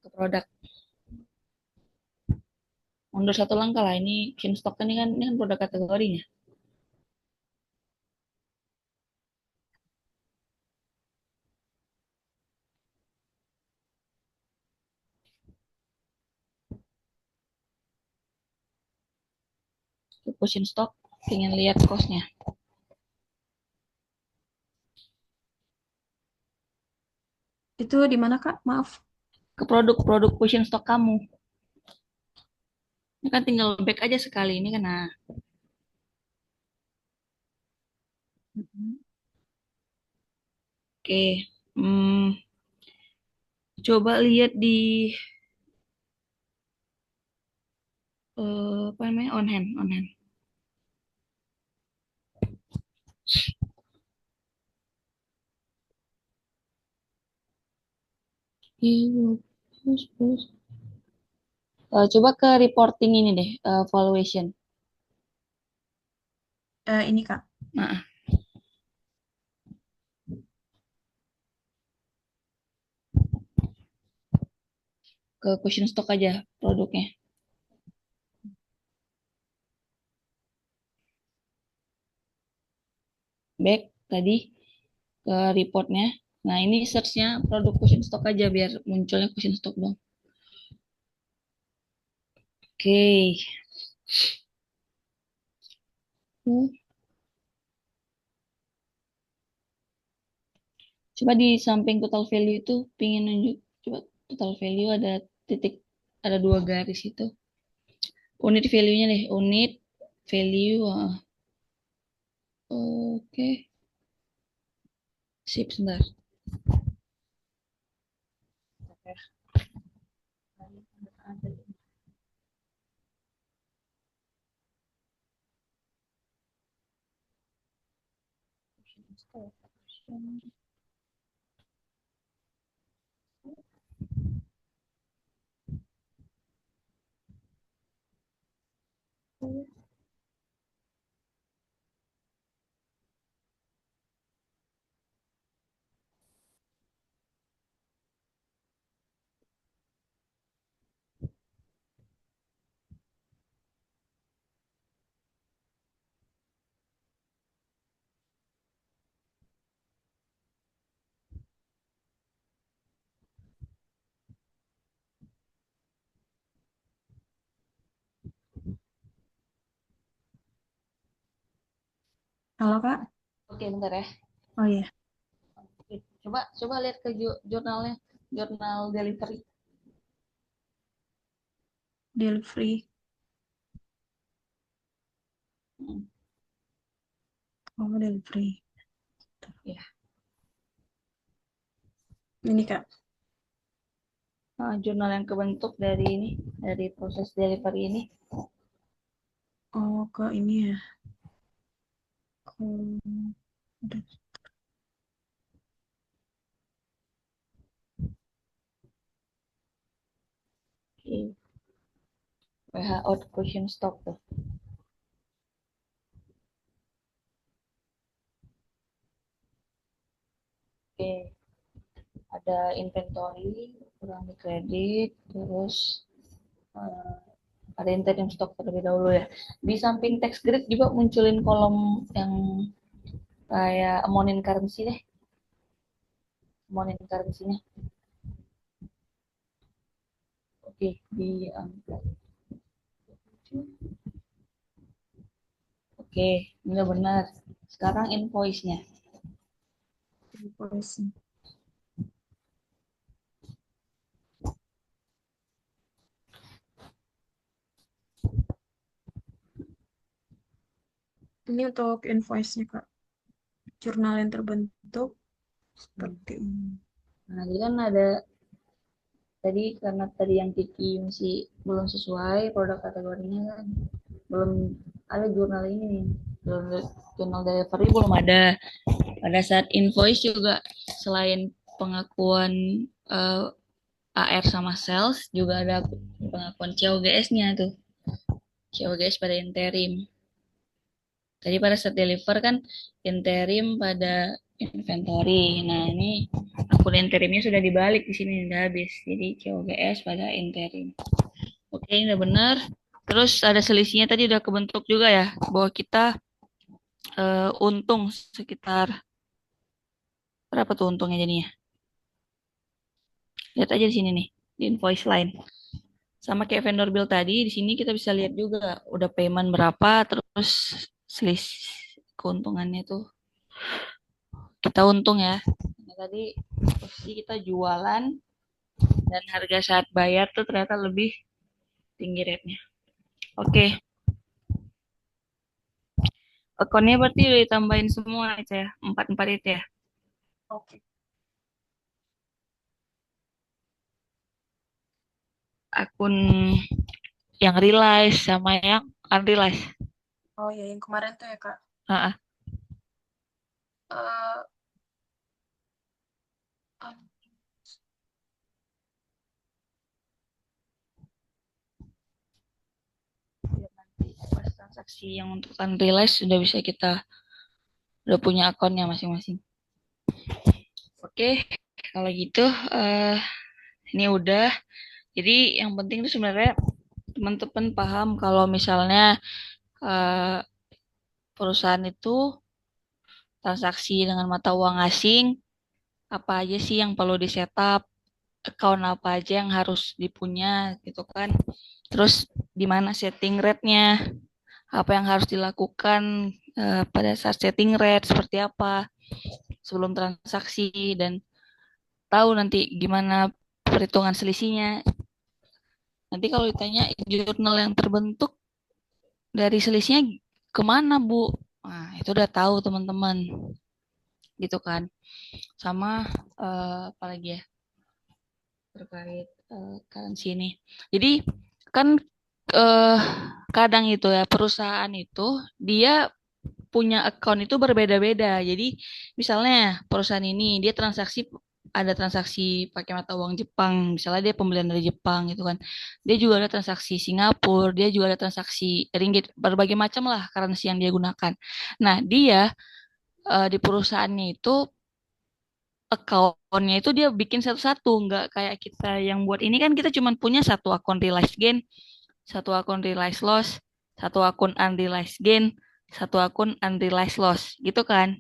Ke produk. Mundur satu langkah lah. Ini question stock ini kan produk kategorinya. Ke question stock. Pengen lihat costnya. Itu di mana Kak? Maaf. Ke produk-produk question stock kamu. Ini kan tinggal back aja sekali. Ini kan nah. Oke. Hmm, coba lihat di apa namanya on hand. Iya, plus. Coba ke reporting ini deh, valuation. Ini Kak. Nah, ke question stock aja produknya. Back tadi ke reportnya. Nah, ini searchnya produk question stock aja biar munculnya question stock dong. Oke. Coba di samping total value itu pingin nunjuk. Coba total value ada titik, ada dua garis itu. Unit value-nya deh, unit value. Oke. Sip, sebentar. Halo Kak. Oke, bentar ya. Oh iya. Oke, coba coba lihat ke jurnalnya, jurnal delivery. Delivery. Hmm, Oh, delivery. ya. Ini Kak. Jurnal yang kebentuk dari ini, dari proses delivery ini. Oh, ke ini ya. Ke... PH out question stock tuh. Oke, ada inventory, kurang di kredit, terus eh, ada interim stock terlebih dahulu ya. Di samping text grid juga munculin kolom yang kayak amount in currency deh, amount in currency-nya. Oke, di Oke, udah benar. Sekarang invoice-nya. Invoice. Ini untuk invoice-nya, Kak. Jurnal yang terbentuk seperti ini. Nah, jadi kan ada tadi karena tadi yang Kiki masih belum sesuai produk kategorinya kan belum ada jurnal ini nih, belum jurnal delivery belum ada. Pada saat invoice juga selain pengakuan eh, AR sama sales juga ada pengakuan COGS-nya tuh, COGS pada interim. Tadi pada saat deliver kan interim pada inventory. Nah, ini akun interimnya sudah dibalik di sini udah habis. Jadi COGS pada interim. Oke, ini udah benar. Terus ada selisihnya tadi udah kebentuk juga ya bahwa kita untung sekitar berapa tuh untungnya jadinya? Lihat aja di sini nih, di invoice line. Sama kayak vendor bill tadi, di sini kita bisa lihat juga udah payment berapa, terus selisih keuntungannya tuh kita untung ya. Nah, tadi posisi kita jualan dan harga saat bayar tuh ternyata lebih tinggi rate-nya. Oke, akunnya berarti udah ditambahin semua itu ya, empat itu ya. Oke. Akun yang realize sama yang unrealized. Oh ya, yang kemarin tuh ya, Kak. Ah, Eh, pas transaksi yang untuk unrealized sudah bisa kita udah punya akunnya masing-masing. Oke, kalau gitu ini udah. Jadi yang penting itu sebenarnya teman-teman paham kalau misalnya eh, perusahaan itu transaksi dengan mata uang asing, apa aja sih yang perlu di setup, account apa aja yang harus dipunya gitu kan. Terus di mana setting rate-nya, apa yang harus dilakukan pada saat setting rate seperti apa sebelum transaksi dan tahu nanti gimana perhitungan selisihnya. Nanti kalau ditanya jurnal yang terbentuk dari selisihnya kemana Bu? Nah, itu udah tahu teman-teman gitu kan. Sama apalagi ya terkait currency ini. Jadi kan eh, kadang itu ya perusahaan itu dia punya account itu berbeda-beda. Jadi misalnya perusahaan ini dia transaksi ada transaksi pakai mata uang Jepang, misalnya dia pembelian dari Jepang gitu kan. Dia juga ada transaksi Singapura, dia juga ada transaksi ringgit, berbagai macam lah currency yang dia gunakan. Nah, dia di perusahaannya itu account-nya itu dia bikin satu-satu, nggak kayak kita yang buat ini kan kita cuma punya satu akun realized gain, satu akun realized loss, satu akun unrealized gain, satu akun unrealized loss, gitu kan?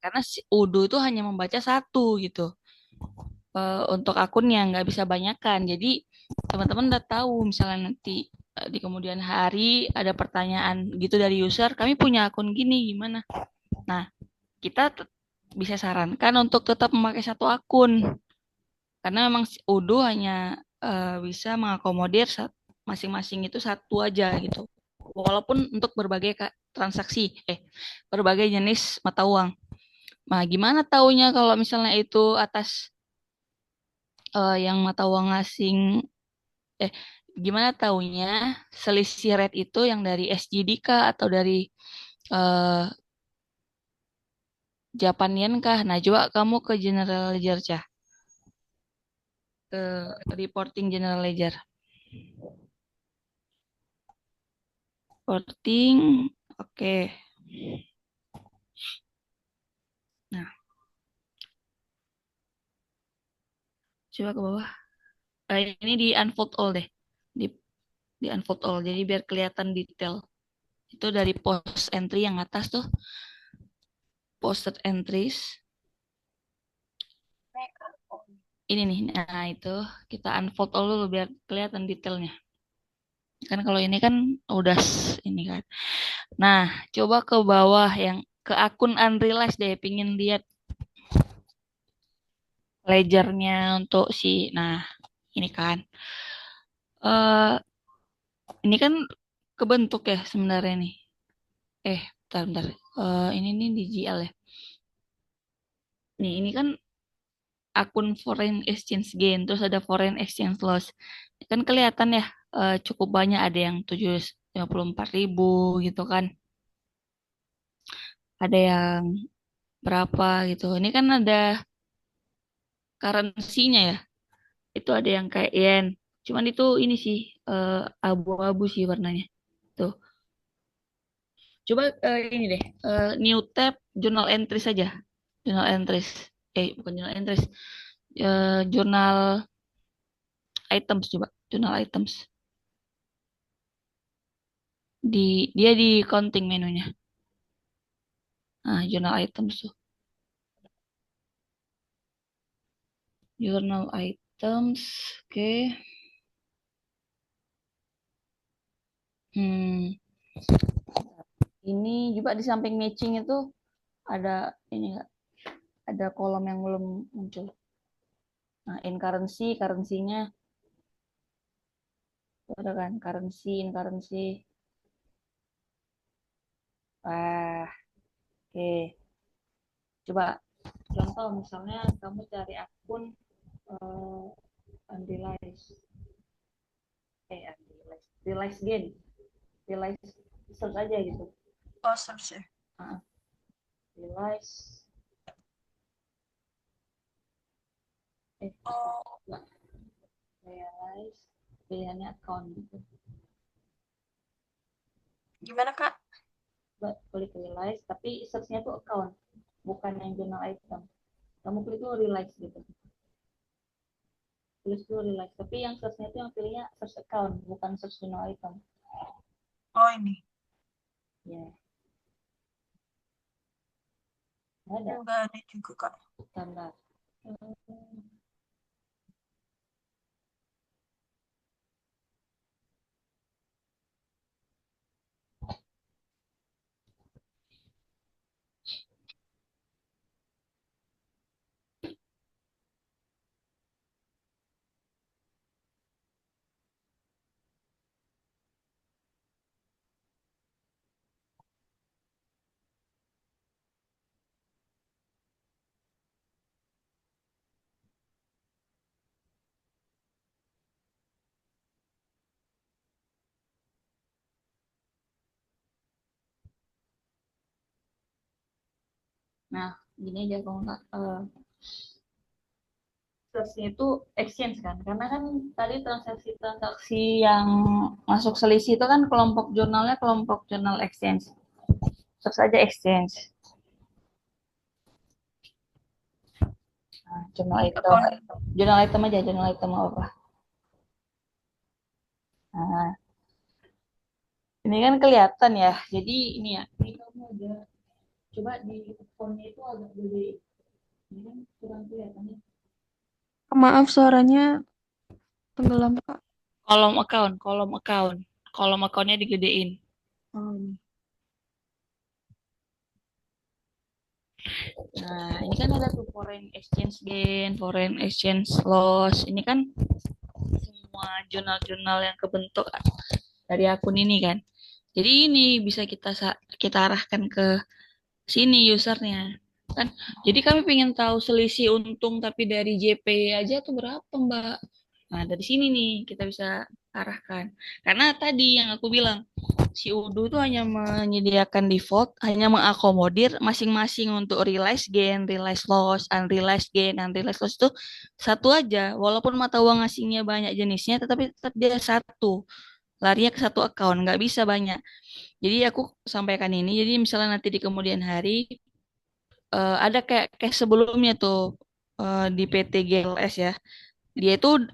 Karena si Udo itu hanya membaca satu gitu untuk akunnya, nggak bisa banyakan. Jadi teman-teman udah tahu misalnya nanti di kemudian hari ada pertanyaan gitu dari user, kami punya akun gini gimana? Nah, kita bisa sarankan untuk tetap memakai satu akun karena memang si Udo hanya bisa mengakomodir masing-masing itu satu aja gitu. Walaupun untuk berbagai transaksi, berbagai jenis mata uang. Nah, gimana taunya kalau misalnya itu atas yang mata uang asing, eh, gimana taunya selisih rate itu yang dari SGD kah atau dari eh, Japan Yen kah? Nah, coba kamu ke General Ledger, Cah. Ke reporting General Ledger. Reporting. Oke. Nah, coba ke bawah. Ini di unfold all deh. Di di unfold all. Jadi biar kelihatan detail. Itu dari post entry yang atas tuh. Posted entries. Ini nih. Nah, itu kita unfold all dulu biar kelihatan detailnya. Kan kalau ini kan udah ini kan. Nah, coba ke bawah yang ke akun unrealized deh. Pingin lihat ledgernya untuk si. Nah, ini kan. eh ini kan kebentuk ya sebenarnya nih. Bentar, bentar. Ini nih di GL ya. Nih, ini kan akun foreign exchange gain, terus ada foreign exchange loss. Kan kelihatan ya, cukup banyak, ada yang 754.000 gitu kan. Ada yang berapa gitu. Ini kan ada currency-nya ya. Itu ada yang kayak yen. Cuman itu ini sih abu-abu sih warnanya. Tuh. Coba ini deh, new tab journal entries saja. Journal entries. Bukan journal entries. Jurnal items coba. Jurnal items. Dia di counting menunya. Nah, journal items tuh. Journal items. Oke. Hmm, ini juga di samping matching itu ada ini enggak? Ada kolom yang belum muncul. Nah, in currency, currency-nya ada kan currency, in currency. Wah, oke. Coba contoh misalnya kamu cari akun uh, unrealized, unrealized, realized gain, realized search aja gitu. Oh, search ya. Realized, enggak, realized, pilihannya account gitu. Gimana, Kak? Coba klik realize, tapi search-nya tuh account, bukan yang journal item. Kamu klik tuh realize gitu. Tulis dulu realize, tapi yang search-nya tuh yang pilihnya search account, bukan search journal item. Oh, ini. Ya. Ada. Enggak ada juga, Kak. Standar. Nah, gini aja kalau nggak search-nya itu exchange kan, karena kan tadi transaksi-transaksi yang masuk selisih itu kan kelompok jurnalnya kelompok jurnal exchange. Search aja exchange. Nah, jurnal item aja, jurnal item apa? Nah, ini kan kelihatan ya. Jadi ini ya, ini kamu ada coba di fontnya itu agak gede. Ini kan kurang kelihatan ya. Maaf, suaranya tenggelam, Kak. Kolom accountnya digedein. Oh, ini. Nah, ini kan ada tuh foreign exchange gain, foreign exchange loss. Ini kan semua jurnal-jurnal yang kebentuk dari akun ini kan. Jadi ini bisa kita arahkan ke sini usernya kan. Jadi kami pengen tahu selisih untung tapi dari JP aja tuh berapa Mbak. Nah dari sini nih kita bisa arahkan. Karena tadi yang aku bilang si Udu tuh hanya menyediakan default, hanya mengakomodir masing-masing untuk realize gain, realize loss, unrealized gain, unrealized loss itu satu aja. Walaupun mata uang asingnya banyak jenisnya, tetapi tetap dia satu. larinya ke satu account, nggak bisa banyak. Jadi aku sampaikan ini, jadi misalnya nanti di kemudian hari ada kayak sebelumnya tuh di PT GLS ya, dia itu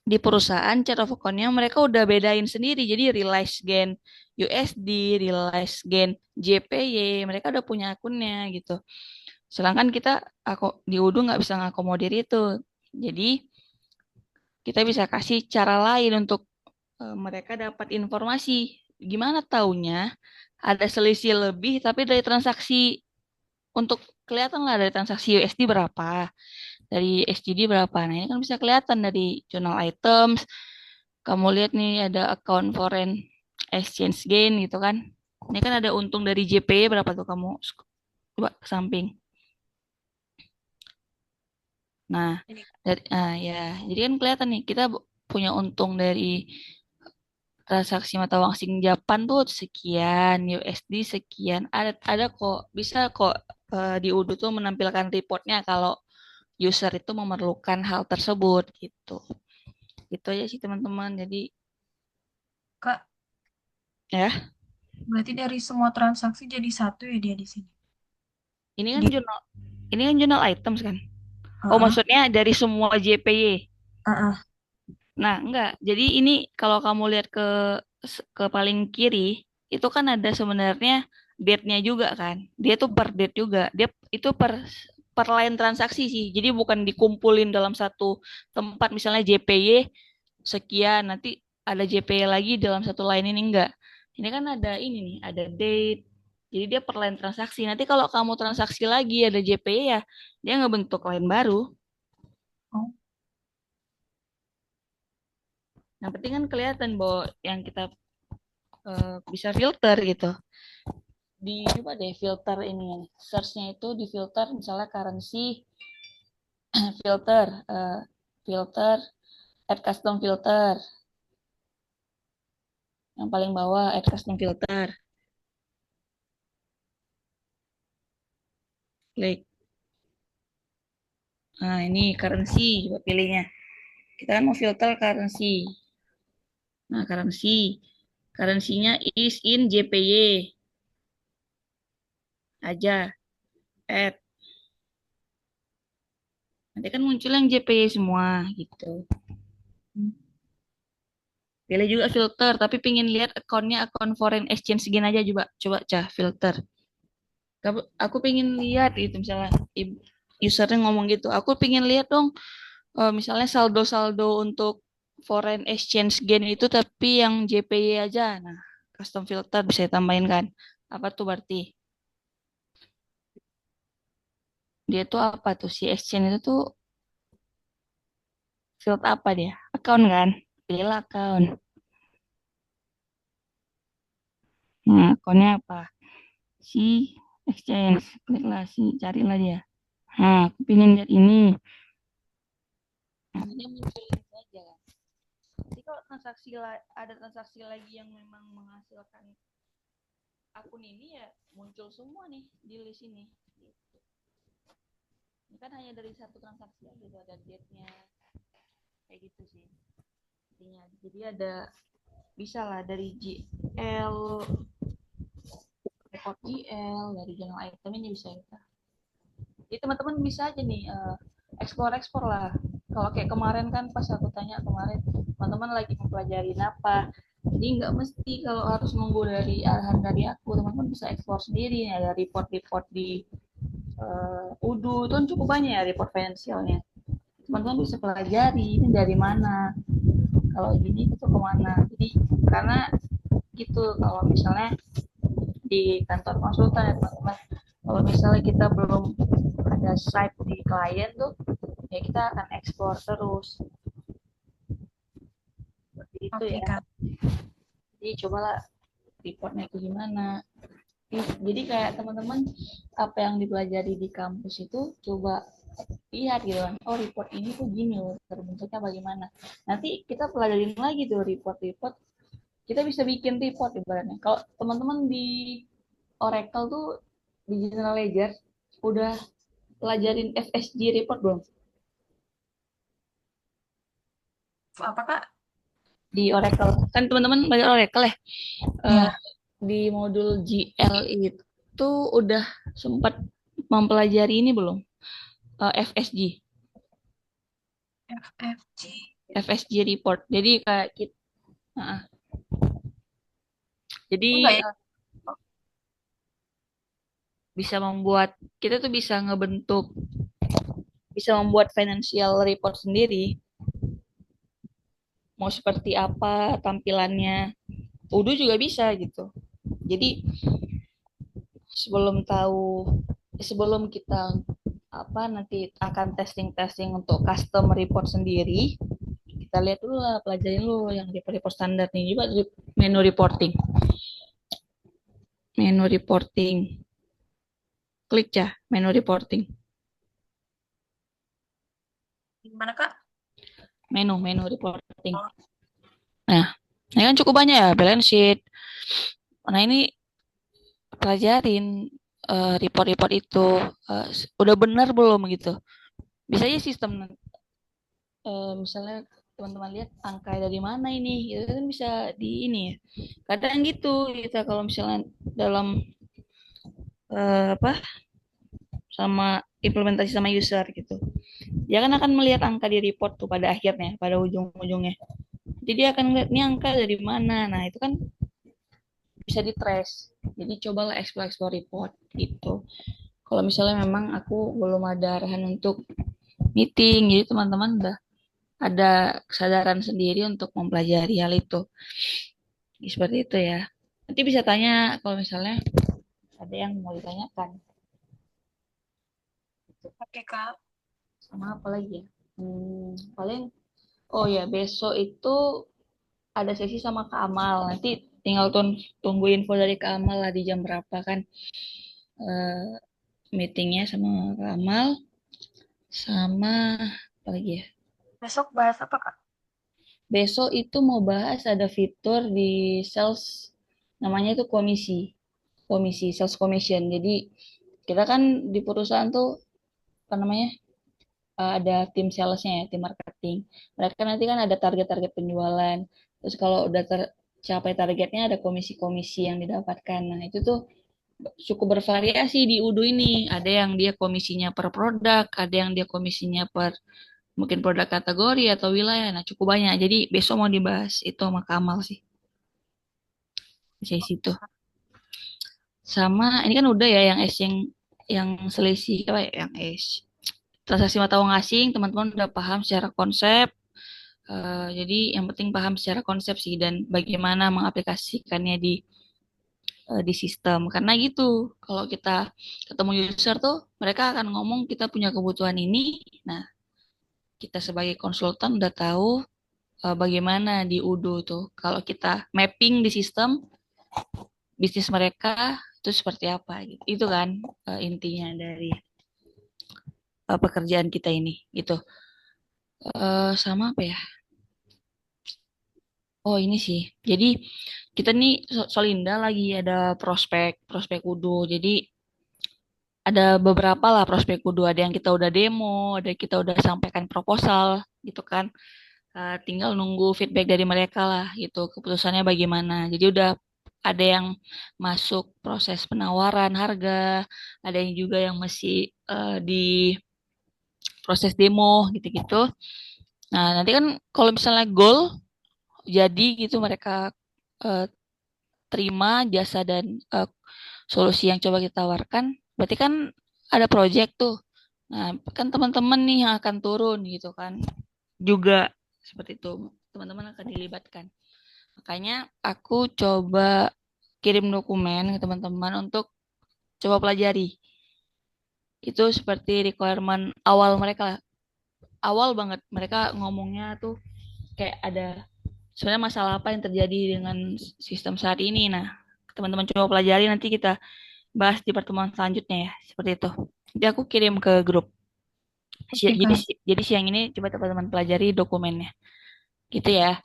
di perusahaan chart of account-nya mereka udah bedain sendiri. Jadi realize gain USD, realize gain JPY, mereka udah punya akunnya gitu. Sedangkan kita aku di UDU nggak bisa ngakomodir itu. Jadi kita bisa kasih cara lain untuk mereka dapat informasi. Gimana taunya ada selisih lebih tapi dari transaksi untuk kelihatan lah dari transaksi USD berapa, dari SGD berapa. Nah, ini kan bisa kelihatan dari journal items. Kamu lihat nih ada account foreign exchange gain gitu kan. Ini kan ada untung dari JPY berapa tuh kamu coba ke samping. Nah, Ini ya, jadi kan kelihatan nih kita punya untung dari transaksi mata uang asing Japan tuh sekian, USD sekian. Ada kok, bisa kok di UDU tuh menampilkan reportnya kalau user itu memerlukan hal tersebut gitu. Itu aja sih teman-teman. Jadi Kak, ya, berarti dari semua transaksi jadi satu ya dia di sini. ini kan Di, jurnal ini kan jurnal items kan. Oh, ah, maksudnya dari semua JPY. ah, Nah, enggak. Jadi ini kalau kamu lihat ke paling kiri, itu kan ada sebenarnya date-nya juga kan. Dia tuh per date juga. Dia itu per line transaksi sih. Jadi bukan dikumpulin dalam satu tempat misalnya JPY sekian, nanti ada JPY lagi dalam satu line ini enggak. Ini kan ada ini nih, ada date. Jadi dia per line transaksi. Nanti kalau kamu transaksi lagi ada JPY ya, dia ngebentuk line baru. oh, Yang penting kan kelihatan bahwa yang kita bisa filter gitu. Di coba deh filter ini, searchnya itu di filter misalnya currency, filter, filter, add custom filter, yang paling bawah add custom filter, klik. Nah ini currency, coba pilihnya. Kita kan mau filter currency. Nah currency-nya is in JPY aja, add. Nanti kan muncul yang JPY semua gitu. Pilih juga filter, tapi pingin lihat akunnya akun foreign exchange segini aja coba cah filter. Aku pingin lihat itu misalnya usernya ngomong gitu. Aku pingin lihat dong misalnya saldo-saldo untuk foreign exchange gain itu tapi yang JPY aja. Nah, custom filter bisa ditambahin kan. Apa tuh berarti? Dia tuh apa tuh si exchange itu tuh field apa dia? Account kan? Pilih account. Nah, akunnya apa? Si exchange. Kliklah si, carilah dia. Nah, aku pingin lihat ini. Nah, dia muncul ini aja. Jadi kalau ada transaksi lagi yang memang menghasilkan akun ini ya muncul semua nih di list ini. Gitu. Ini kan hanya dari satu transaksi aja gitu, ada date-nya kayak gitu sih. Intinya. Jadi ada bisa lah dari GL, report GL, dari journal item ini bisa kita. Jadi teman-teman bisa aja nih explore lah. Kalau kayak kemarin kan pas aku tanya kemarin, teman-teman lagi mempelajari apa. Jadi nggak mesti kalau harus nunggu dari arahan dari aku, teman-teman bisa explore sendiri. Ada report-report di UDU itu kan cukup banyak ya report finansialnya. Teman-teman bisa pelajari ini dari mana. Kalau gini itu kemana. Jadi karena gitu kalau misalnya di kantor konsultan ya teman-teman, kalau misalnya kita belum ada site di klien tuh ya kita akan explore terus seperti itu oke ya. Kak. Jadi cobalah reportnya itu gimana. Jadi kayak teman-teman apa yang dipelajari di kampus itu coba lihat gitu kan. Oh report ini tuh gini loh terbentuknya bagaimana. Nanti kita pelajarin lagi tuh report-report. Kita bisa bikin report ibaratnya. Kalau teman-teman di Oracle tuh di General Ledger udah pelajarin FSG report belum? Apa Kak? di Oracle. Kan teman-teman belajar Oracle ya. Eh, Ya, di modul GL itu udah sempat mempelajari ini belum? FSG, FFG. FSG report. Jadi kayak kita, jadi Enggak ya? bisa membuat kita tuh bisa membuat financial report sendiri. Mau seperti apa tampilannya, Udu juga bisa gitu. Jadi sebelum tahu sebelum kita apa nanti akan testing untuk custom report sendiri, kita lihat dulu lah, pelajarin dulu yang report standar nih juga menu reporting. Menu reporting. Klik ya menu reporting. Gimana, Kak? Menu reporting. Oh, Nah, ini kan cukup banyak ya balance sheet. Nah, ini pelajarin report-report itu udah benar belum gitu. Bisa aja sistem misalnya teman-teman lihat angka dari mana ini, itu kan bisa di ini ya. Kadang gitu kita kalau misalnya dalam apa sama implementasi sama user gitu, dia kan akan melihat angka di report tuh pada akhirnya, pada ujung-ujungnya. Jadi dia akan melihat ini angka dari mana. Nah itu kan bisa di trace. Jadi cobalah explore report gitu. Kalau misalnya memang aku belum ada arahan untuk meeting, jadi teman-teman udah ada kesadaran sendiri untuk mempelajari hal itu. Seperti itu ya. Nanti bisa tanya kalau misalnya ada yang mau ditanyakan. oke, Kak. Sama apa lagi ya? Paling, oh ya besok itu ada sesi sama Kak Amal. Nanti tinggal tunggu info dari Kak Amal lah di jam berapa kan eh, meetingnya sama Kak Amal. Sama apa lagi ya? Besok bahas apa, Kak? Besok itu mau bahas ada fitur di sales, namanya itu komisi sales commission. Jadi kita kan di perusahaan tuh apa namanya, ada tim salesnya ya, tim marketing. Mereka nanti kan ada target-target penjualan. Terus kalau udah tercapai targetnya ada komisi-komisi yang didapatkan. Nah itu tuh cukup bervariasi di Udu ini. Ada yang dia komisinya per produk, ada yang dia komisinya per mungkin produk kategori atau wilayah. Nah cukup banyak. Jadi besok mau dibahas itu sama Kamal sih di situ. Sama ini kan udah ya yang yang selisih apa ya, yang transaksi mata uang asing, teman-teman udah paham secara konsep. Jadi yang penting paham secara konsep sih dan bagaimana mengaplikasikannya di sistem. Karena gitu, kalau kita ketemu user tuh mereka akan ngomong kita punya kebutuhan ini. Nah, kita sebagai konsultan udah tahu bagaimana di Udo tuh. Kalau kita mapping di sistem bisnis mereka itu seperti apa gitu. Itu kan intinya dari pekerjaan kita ini gitu. Sama apa ya? Oh ini sih. Jadi kita nih Solinda lagi ada prospek prospek Udo. Jadi ada beberapa lah prospek Udo. Ada yang kita udah demo, ada yang kita udah sampaikan proposal gitu kan. Tinggal nunggu feedback dari mereka lah gitu. Keputusannya bagaimana. Jadi udah ada yang masuk proses penawaran harga, ada yang juga yang masih di proses demo gitu-gitu. Nah nanti kan kalau misalnya goal jadi gitu mereka eh, terima jasa dan solusi yang coba kita tawarkan, berarti kan ada project tuh. Nah, kan teman-teman nih yang akan turun gitu kan. Juga seperti itu. Teman-teman akan dilibatkan. Makanya aku coba kirim dokumen ke teman-teman untuk coba pelajari. Itu seperti requirement awal mereka lah. Awal banget mereka ngomongnya tuh kayak ada sebenarnya masalah apa yang terjadi dengan sistem saat ini. Nah, teman-teman coba pelajari nanti kita bahas di pertemuan selanjutnya ya, seperti itu. Jadi aku kirim ke grup. Oke, Jadi Kak. jadi siang ini coba teman-teman pelajari dokumennya. Gitu ya.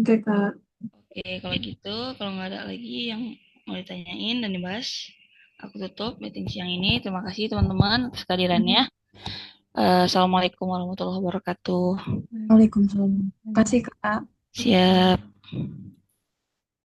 Oke, Kak. Oke, kalau gitu, kalau nggak ada lagi yang mau ditanyain dan dibahas, aku tutup meeting siang ini. Terima kasih teman-teman atas kehadirannya. Assalamualaikum warahmatullahi wabarakatuh. Waalaikumsalam. Kasih Kak. Siap.